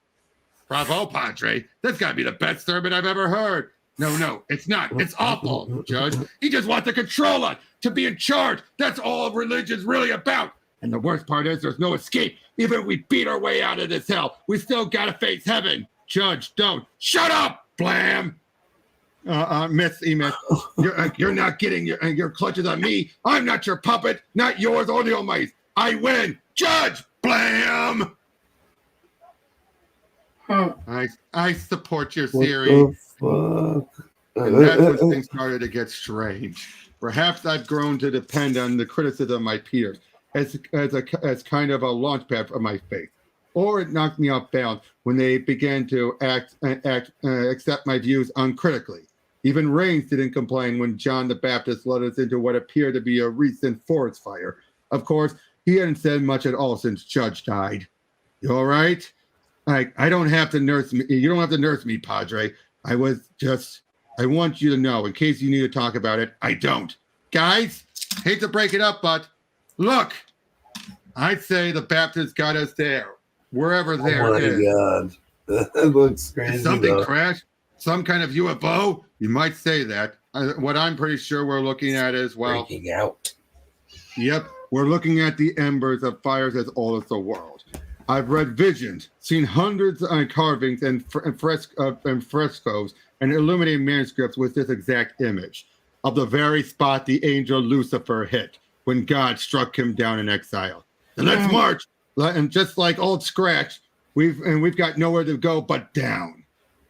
Bravo, Padre. That's got to be the best sermon I've ever heard. No, it's not. It's awful, Judge. He just wants to control us, to be in charge. That's all religion's really about. And the worst part is there's no escape. Even if we beat our way out of this hell, we still got to face heaven. Judge, don't. Shut up, Blam. Miss Emis, you're not getting your clutches on me. I'm not your puppet, not yours or the Almighty's. I win. Judge, Blam. I support your theory. And that's when things started to get strange. Perhaps I've grown to depend on the criticism of my peers as kind of a launch pad for my faith. Or it knocked me off balance when they began to accept my views uncritically. Even Rains didn't complain when John the Baptist led us into what appeared to be a recent forest fire. Of course, he hadn't said much at all since Judge died. You all right? I don't have to nurse me. You don't have to nurse me, Padre. I want you to know, in case you need to talk about it, I don't. Guys, hate to break it up, but look, I'd say the Baptist got us there, wherever there is. Oh my God. That looks crazy. Did something crash? Some kind of UFO? You might say that. What I'm pretty sure we're looking at is, well... Breaking out. Yep, we're looking at the embers of fires as old as the world. I've read visions, seen hundreds of carvings and frescoes and illuminated manuscripts with this exact image of the very spot the angel Lucifer hit when God struck him down in exile. And let's march. And just like old Scratch, we've got nowhere to go but down.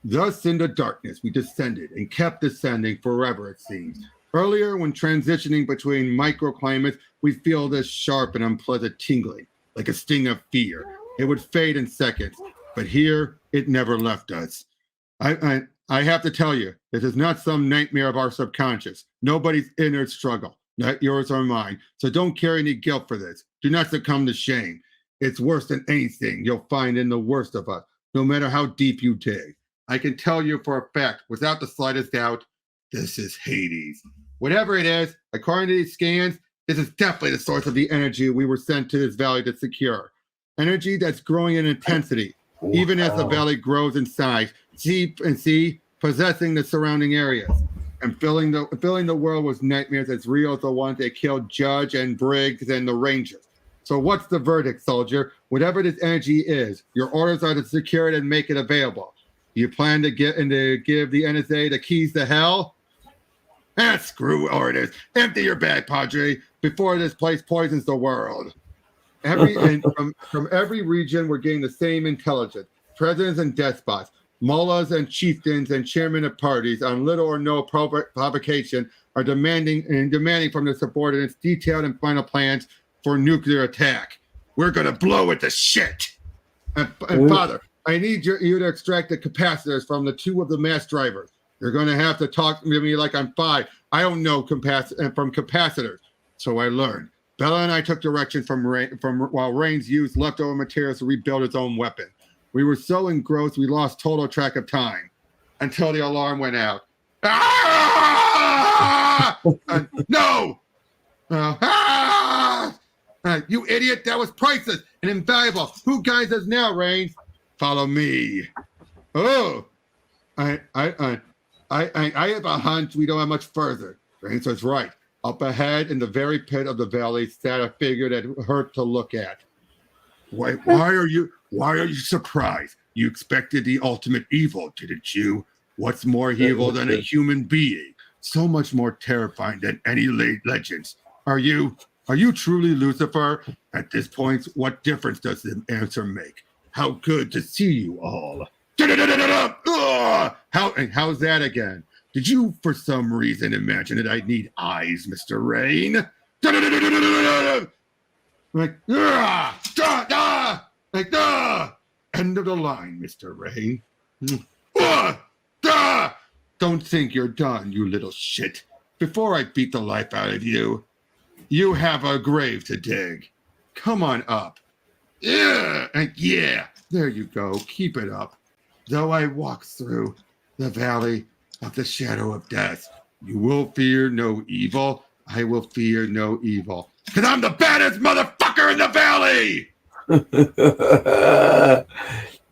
Thus in the darkness we descended and kept descending forever, it seems. Earlier, when transitioning between microclimates, we feel this sharp and unpleasant tingling, like a sting of fear. It would fade in seconds, but here it never left us. I have to tell you, this is not some nightmare of our subconscious. Nobody's inner struggle, not yours or mine. So don't carry any guilt for this. Do not succumb to shame. It's worse than anything you'll find in the worst of us, no matter how deep you dig. I can tell you for a fact, without the slightest doubt, this is Hades. Whatever it is, according to these scans, this is definitely the source of the energy we were sent to this valley to secure. energy that's growing in intensity, even as the valley grows in size, possessing the surrounding areas and filling the world with nightmares as real as the ones that killed Judge and Briggs and the Rangers. So what's the verdict, soldier? Whatever this energy is, your orders are to secure it and make it available. You plan to give the NSA the keys to hell? Screw orders. Empty your bag, Padre, before this place poisons the world. From every region, we're getting the same intelligence. Presidents and despots, mullahs and chieftains and chairmen of parties on little or no provocation are demanding from their subordinates detailed and final plans for nuclear attack. We're going to blow it to shit. And Father, I need you to extract the capacitors from the two of the mass drivers. You're going to have to talk to me like I'm 5. I don't know from capacitors. So I learned. Bella and I took direction from while Rains used leftover materials to rebuild his own weapon. We were so engrossed we lost total track of time until the alarm went out. No! You idiot! That was priceless and invaluable. Who guides us now, Rains? Follow me. Oh, I have a hunch we don't have much further. Rains was right. Up ahead in the very pit of the valley sat a figure that hurt to look at. Why are you surprised? You expected the ultimate evil, didn't you? What's more evil than a human being? So much more terrifying than any legends. Are you truly Lucifer? At this point, what difference does the answer make? How good to see you all. How's that again? Did you, for some reason, imagine that I'd need eyes, Mr. Rain? End of the line, Mr. Rain. Don't think you're done, you little shit. Before I beat the life out of you, you have a grave to dig. Come on up. Yeah, there you go. Keep it up. Though I walk through the valley of the shadow of death, you will fear no evil. I will fear no evil. Because I'm the baddest motherfucker in the valley!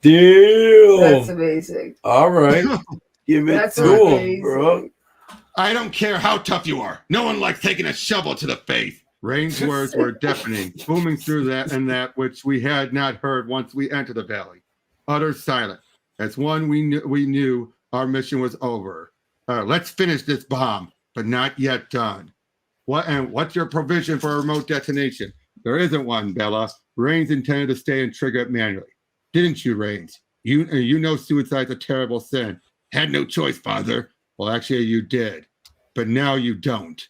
Damn. That's amazing. All right. Give it to him, bro. I don't care how tough you are. No one likes taking a shovel to the face. Rain's words were deafening, booming through that which we had not heard once we entered the valley. Utter silence. As one we knew our mission was over. Let's finish this bomb, but not yet done. What's your provision for a remote detonation? There isn't one, Bella. Rains intended to stay and trigger it manually. Didn't you, Rains? You know suicide's a terrible sin. Had no choice, Father. Well, actually, you did. But now you don't.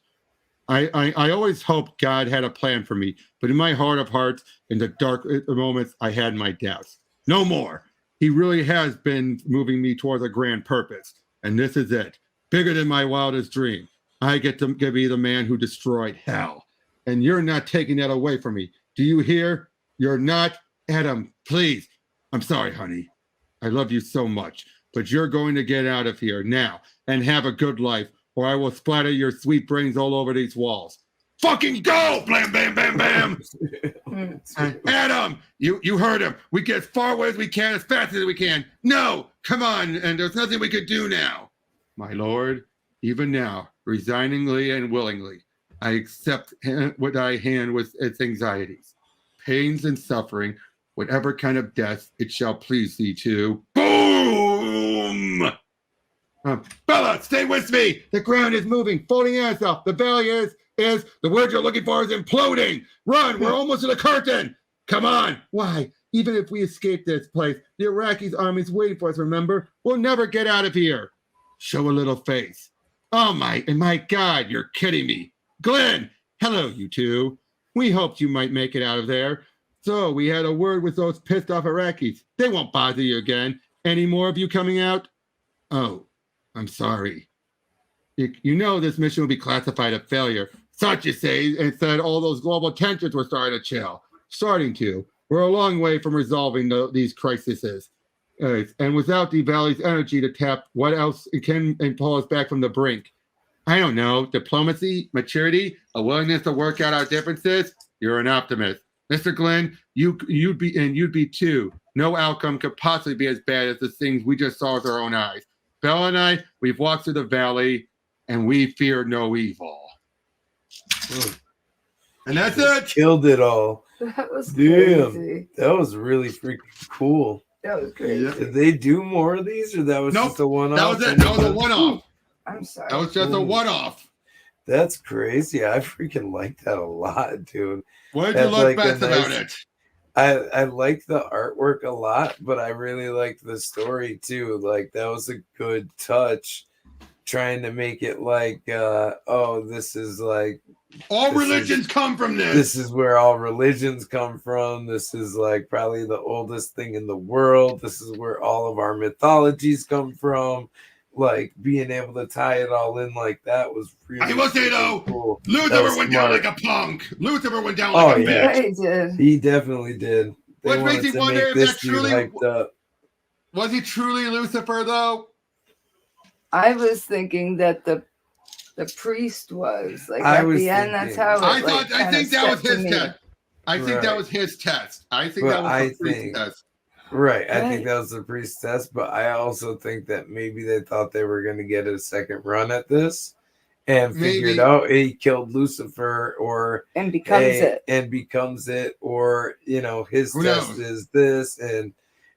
I always hoped God had a plan for me, but in my heart of hearts, in the dark moments, I had my doubts. No more. He really has been moving me towards a grand purpose, and this is it. Bigger than my wildest dream. I get to be the man who destroyed hell, and you're not taking that away from me. Do you hear? You're not. Adam, please. I'm sorry, honey. I love you so much, but you're going to get out of here now and have a good life, or I will splatter your sweet brains all over these walls. Fucking go! Blam, bam, bam, bam! Adam, you heard him. We get as far away as we can, as fast as we can. No, come on, and there's nothing we could do now. My lord, even now, resigningly and willingly, I accept what I hand with its anxieties, pains and suffering, whatever kind of death it shall please thee to. Boom! Bella, stay with me. The ground is moving, folding ass up. The valley is the word you're looking for is imploding. Run, we're almost to the curtain. Come on. Why? Even if we escape this place, the Iraqis' army's waiting for us, remember? We'll never get out of here. Show a little face. Oh my God, you're kidding me. Glenn, hello, you two. We hoped you might make it out of there. So we had a word with those pissed off Iraqis. They won't bother you again. Any more of you coming out? Oh, I'm sorry. You know this mission will be classified a failure. Such you say, and said all those global tensions were starting to chill. Starting to. We're a long way from resolving these crises. And without the valley's energy to tap, what else can pull us back from the brink? I don't know. Diplomacy, maturity, a willingness to work out our differences? You're an optimist. Mr. Glenn, you'd be too. No outcome could possibly be as bad as the things we just saw with our own eyes. Bella and I, we've walked through the valley, and we fear no evil. And that's it. Killed it all. That was Damn. crazy. That was really freaking cool. That was crazy. Yeah. Did they do more of these, or that was just a one-off? That was it. That was a one-off. I'm sorry. That was just a one-off. That's crazy. I freaking like that a lot, dude. What did you like best about it? I like the artwork a lot, but I really liked the story too. Like, that was a good touch, trying to make it like, this is like all religions come from this. This is where all religions come from. This is like probably the oldest thing in the world. This is where all of our mythologies come from. Like, being able to tie it all in like that was really, I will say though, cool. Lucifer went down like a punk. Lucifer went down like a bitch. He did. He definitely did. What makes me wonder if that truly hyped up. Was he truly Lucifer though? I was thinking that the priest was like I at was the end. thinking- That's how it, I think that was his test. I think that Right. was his test. I think But that was I the priest think- test. Right. I Right. think that was the priest test, but I also think that maybe they thought they were going to get a second run at this and figured Maybe. out he killed Lucifer or and becomes it. Or, his Who test knows? is this, and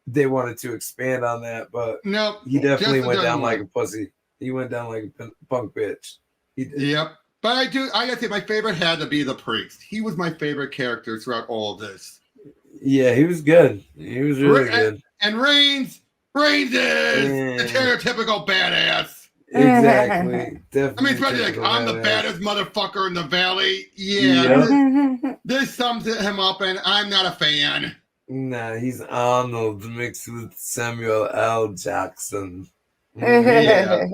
they wanted to expand on that, but No, he definitely just went down doesn't like a work. pussy. He went down like a punk bitch. He did. Yep. But I gotta say my favorite had to be the priest. He was my favorite character throughout all of this. Yeah, he was good. He was really good. And Reigns is Yeah. the stereotypical badass. Exactly. Definitely. I mean, it's probably like, typical I'm the badass. baddest motherfucker in the valley. Yeah. Yep. This sums him up, and I'm not a fan. Nah, he's Arnold mixed with Samuel L. Jackson. Yeah.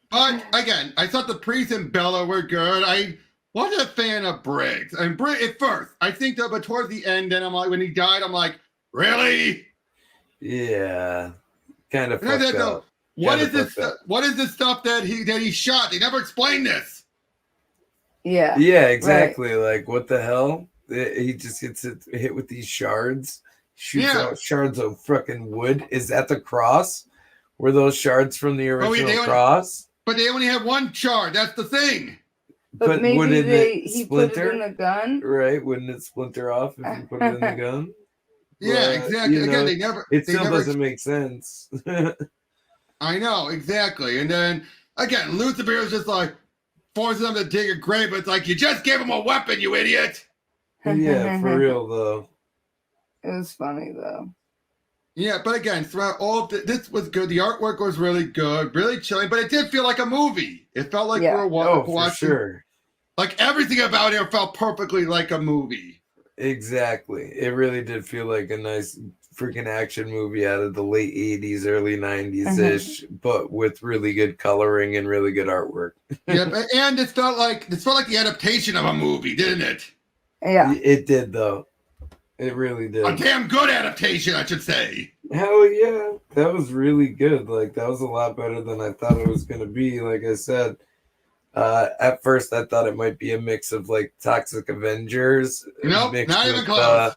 But again, I thought the priest and Bella were good. I wasn't a fan of Briggs. And Briggs at first, I think that, but towards the end, then I'm like, when he died, I'm like, really? Yeah. Kind of And I fucked said, no, up. what Kinda is this? fucked up. What is this stuff that he shot? They never explained this. Yeah. Yeah, exactly. Like, what the hell? He just gets hit with these shards. Shoots out shards of fucking wood. Is that the cross? Were those shards from the original cross? But they only have one shard. That's the thing. But maybe wouldn't it he put it splinter? in the gun. Right? Wouldn't it splinter off if you put it in the gun? Yeah, But, exactly. Again, they never. It they still never doesn't make sense. I know, exactly. And then again, Lucifer is just like forcing them to dig a grave. But it's like, you just gave him a weapon, you idiot. Yeah, for real though. It was funny though. Yeah, but again, throughout all of this was good. The artwork was really good, really chilling, but it did feel like a movie. It felt like we were for watching. sure. Like everything about it felt perfectly like a movie. Exactly. It really did feel like a nice freaking action movie out of the late 80s, early 90s ish, but with really good coloring and really good artwork. Yeah, and it felt like the adaptation of a movie, didn't it? Yeah. It did though. It really did. A damn good adaptation, I should say. Hell yeah. That was really good. Like, that was a lot better than I thought it was going to be. Like I said, at first I thought it might be a mix of like Toxic Avengers. Nope, mixed not even with, close.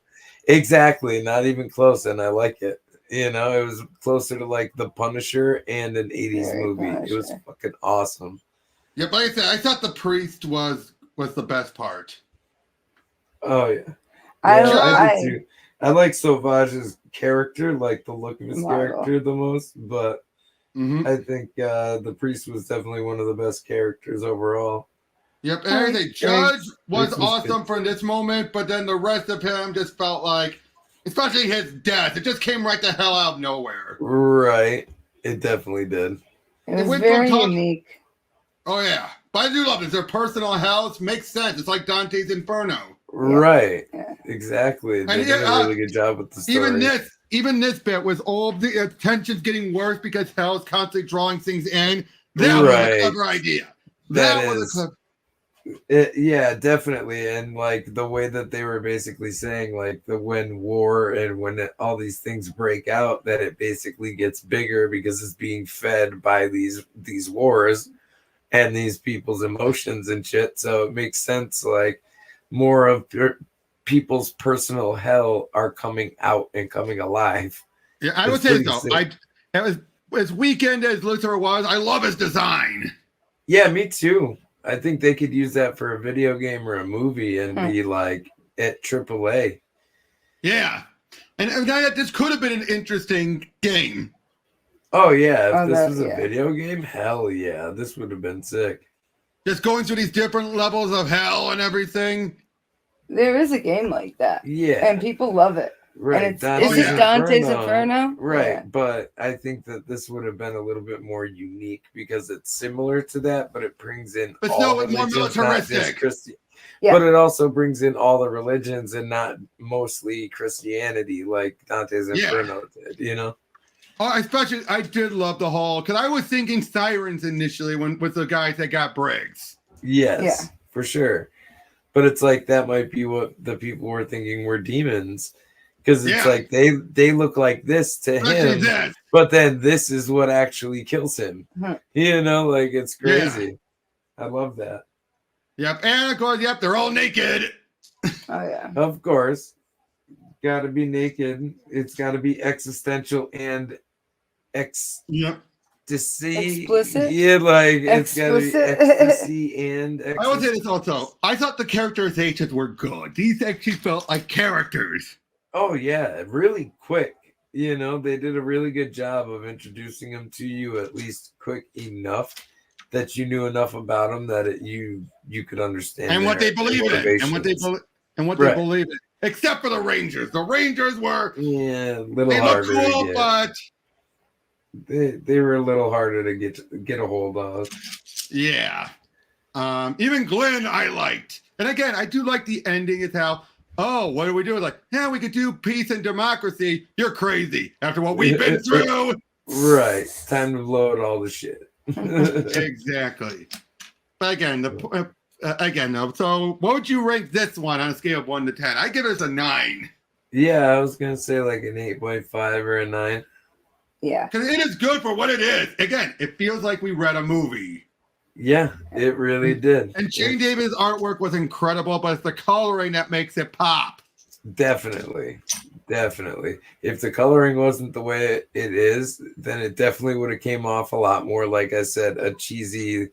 Exactly, not even close. And I like it. It was closer to like The Punisher and an 80s movie. It was fucking awesome. Yeah, but like I said, I thought the priest was the best part. Oh, yeah. I did too. I like Sauvage's character, like the look of his character the most, but I think the priest was definitely one of the best characters overall. Yep, and everything. Judge was awesome for this moment, but then the rest of him just felt like, especially his death, it just came right the hell out of nowhere. Right. It definitely did. It was very unique. Oh, yeah. But I do love it. Their personal house makes sense. It's like Dante's Inferno. Right. Yeah. Exactly. They And did a really good job with the story. Even this bit was all the tensions getting worse because Hell's constantly drawing things in. That was a clever idea. Yeah, definitely. And like the way that they were basically saying, like when war and when all these things break out, that it basically gets bigger because it's being fed by these wars and these people's emotions and shit. So it makes sense. Like more of people's personal hell are coming out and coming alive. Yeah, I would say so. As weekend as Lucifer was, I love his design. Yeah, me too. I think they could use that for a video game or a movie and be like at AAA. Yeah. And this could have been an interesting game. Oh, yeah. If this was a video game, hell yeah. This would have been sick. Just going through these different levels of hell and everything. There is a game like that. Yeah. And people love it. Right. Is it Dante's Inferno? Right. Yeah. But I think that this would have been a little bit more unique because it's similar to that, but it brings in all religions, more militaristic. But it also brings in all the religions and not mostly Christianity like Dante's Inferno did, you know? Especially, I did love the whole, because I was thinking sirens initially with the guys that got Briggs. Yes, for sure. But it's like that might be what the people were thinking were demons. Because it's like they look like this to him, but then this is what actually kills him. You know, like it's crazy. Yeah. I love that. Yep, and of course, they're all naked. Oh yeah. Of course. Gotta be naked. It's gotta be existential and explicit. Yeah, like it's gotta be ecstasy and ecstasy. I will say this also. I thought the characterizations were good. These actually felt like characters. Oh yeah, really quick. You know, they did a really good job of introducing them to you at least quick enough that you knew enough about them that you could understand and what they believe in, and what they believe in. Except for the Rangers. The Rangers were a little harder cool, but they were a little harder to get a hold of. Yeah. Even Glenn I liked. And again, I do like the ending. It's how, what do we do? Like, we could do peace and democracy. You're crazy after what we've been through. Right. Time to load all the shit. Exactly. But again, though, so what would you rank this one on a scale of 1 to 10? I give this a 9. Yeah, I was gonna say like an 8.5 or a 9. Yeah. Because it is good for what it is. Again, it feels like we read a movie. Yeah, it really did. And Shane Davis' artwork was incredible, but it's the coloring that makes it pop. Definitely. If the coloring wasn't the way it is, then it definitely would have came off a lot more, like I said, a cheesy,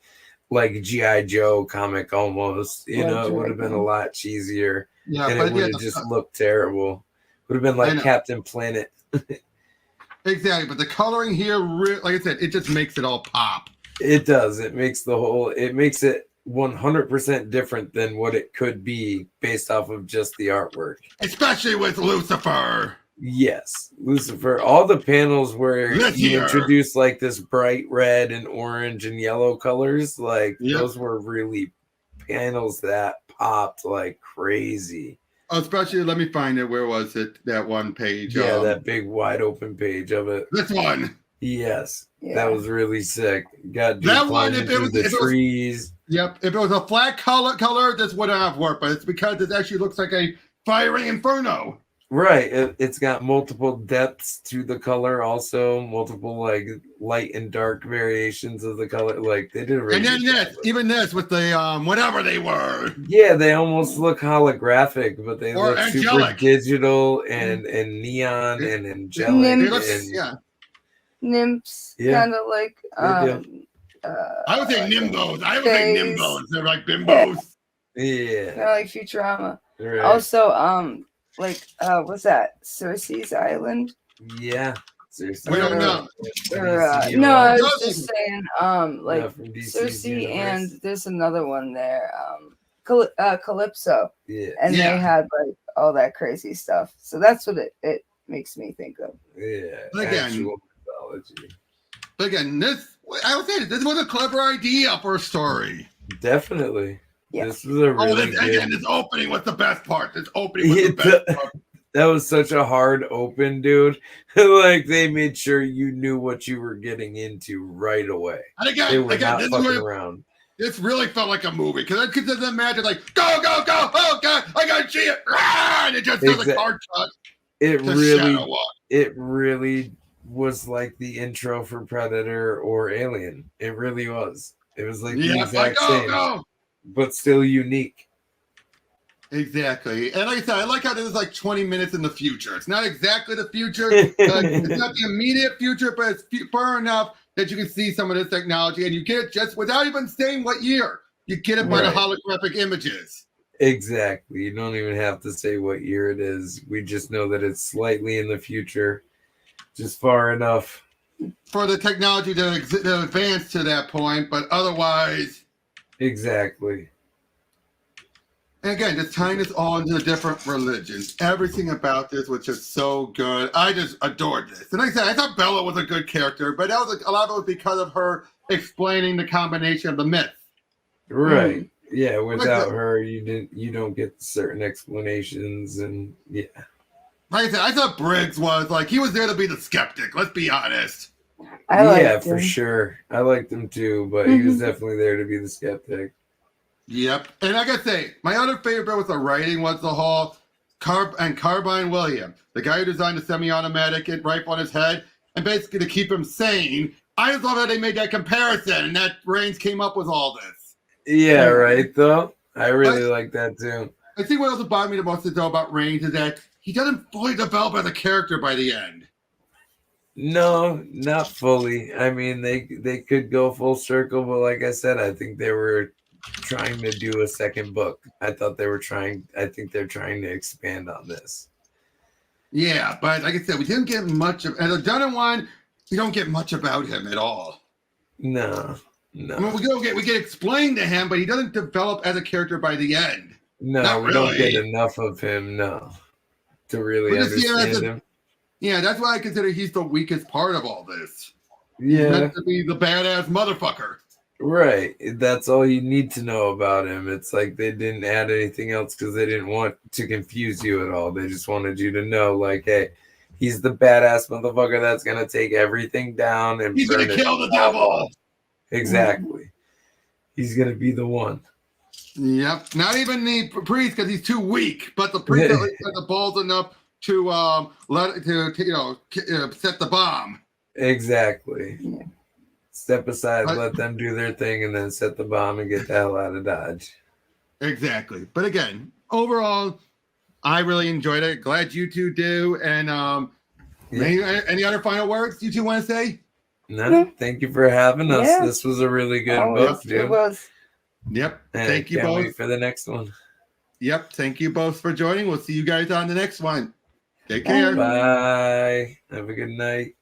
like G.I. Joe comic almost. You know, it would have been a lot cheesier. Yeah, and it would have just looked terrible. Would have been like Captain Planet. Exactly, but the coloring here, like I said, it just makes it all pop. It does. It makes it 100% different than what it could be based off of just the artwork. Especially with Lucifer. Yes, Lucifer. All the panels where you introduced like this bright red and orange and yellow colors, like those were really panels that popped like crazy. Oh, especially, let me find it. Where was it? That one page. Yeah, that big wide open page of it. This one. Yes, that was really sick. Got that one. If it was the trees. If it was a flat color, this wouldn't have worked. But it's because it actually looks like a fiery inferno. Right. It's got multiple depths to the color, also multiple like light and dark variations of the color. Like they did a really good job. Even this with the whatever they were. Yeah, they almost look holographic, but they look angelic. Super digital and neon and angelic. Nymphs, kind of like I would say nimbos. They're like bimbos. Yeah. Kind of like Futurama. Right. Also, what's that? Cersei's Island? Yeah. We don't know. No, I was just saying, Cersei and there's another one there, Calypso. Yeah. And they had like all that crazy stuff. So that's what it makes me think of. Yeah. Again, I would say this was a clever idea for a story. Definitely. Yeah. This was a really good... Again, this opening was the best part. This opening was the best part. That was such a hard open, dude. Like, they made sure you knew what you were getting into right away. And again, they were not fucking around. This really felt like a movie. Because I could just imagine, like, go, go, go. Oh, God, I got to see it. And it just feels like hard cut. It really was like the intro for Predator or Alien. It really was. It was like the exact same, but still unique. Exactly. And like I said, I like how this is like 20 minutes in the future. It's not exactly the future. It's not the immediate future, but it's far enough that you can see some of this technology and you get it just without even saying what year. You get it by the holographic images. Exactly. You don't even have to say what year it is. We just know that it's slightly in the future, just far enough for the technology to advance to that point, but otherwise. Exactly. And again, just tying this all into the different religions. Everything about this was just so good. I just adored this. And like I said, I thought Bella was a good character, but that was a lot of it was because of her explaining the combination of the myth. Right. Yeah, without her, you don't get certain explanations, and yeah. Like I said, I thought Briggs was like he was there to be the skeptic. Let's be honest. Yeah, for sure. I liked him too, but he was definitely there to be the skeptic. Yep. And I gotta say, my other favorite bit with the writing was the whole Carbine William, the guy who designed the semi-automatic rifle on his head, and basically to keep him sane. I just love how they made that comparison, and that Reigns came up with all this. Yeah, right, though. I really like that, too. I think what also bothered me the most though about Reigns is that he doesn't fully develop as a character by the end. No, not fully. I mean, they could go full circle, but like I said, I think they were trying to do a second book. I think they're trying to expand on this. Yeah, but like I said, we didn't get much of, and the Dunham one, we don't get much about him at all. No. I mean, we get explained to him, but he doesn't develop as a character by the end. No, we don't get enough of him, to really understand him. Yeah, that's why I consider he's the weakest part of all this. Yeah. He's meant to be the badass motherfucker. Right. That's all you need to know about him. It's like they didn't add anything else because they didn't want to confuse you at all. They just wanted you to know, like, hey, he's the badass motherfucker that's going to take everything down and he's going to kill the devil. Exactly. He's going to be the one. Yep. Not even the priest because he's too weak, but the priest at least has the balls enough to set the bomb. Exactly. Yeah. Step aside, let them do their thing, and then set the bomb and get the hell out of Dodge. Exactly. But again, overall, I really enjoyed it. Glad you two do. And any other final words you two want to say? No. Thank you for having us. Yeah. This was a really good book, dude. It was. Yep. And thank you both. Wait for the next one. Yep. Thank you both for joining. We'll see you guys on the next one. Take care. Bye. Have a good night.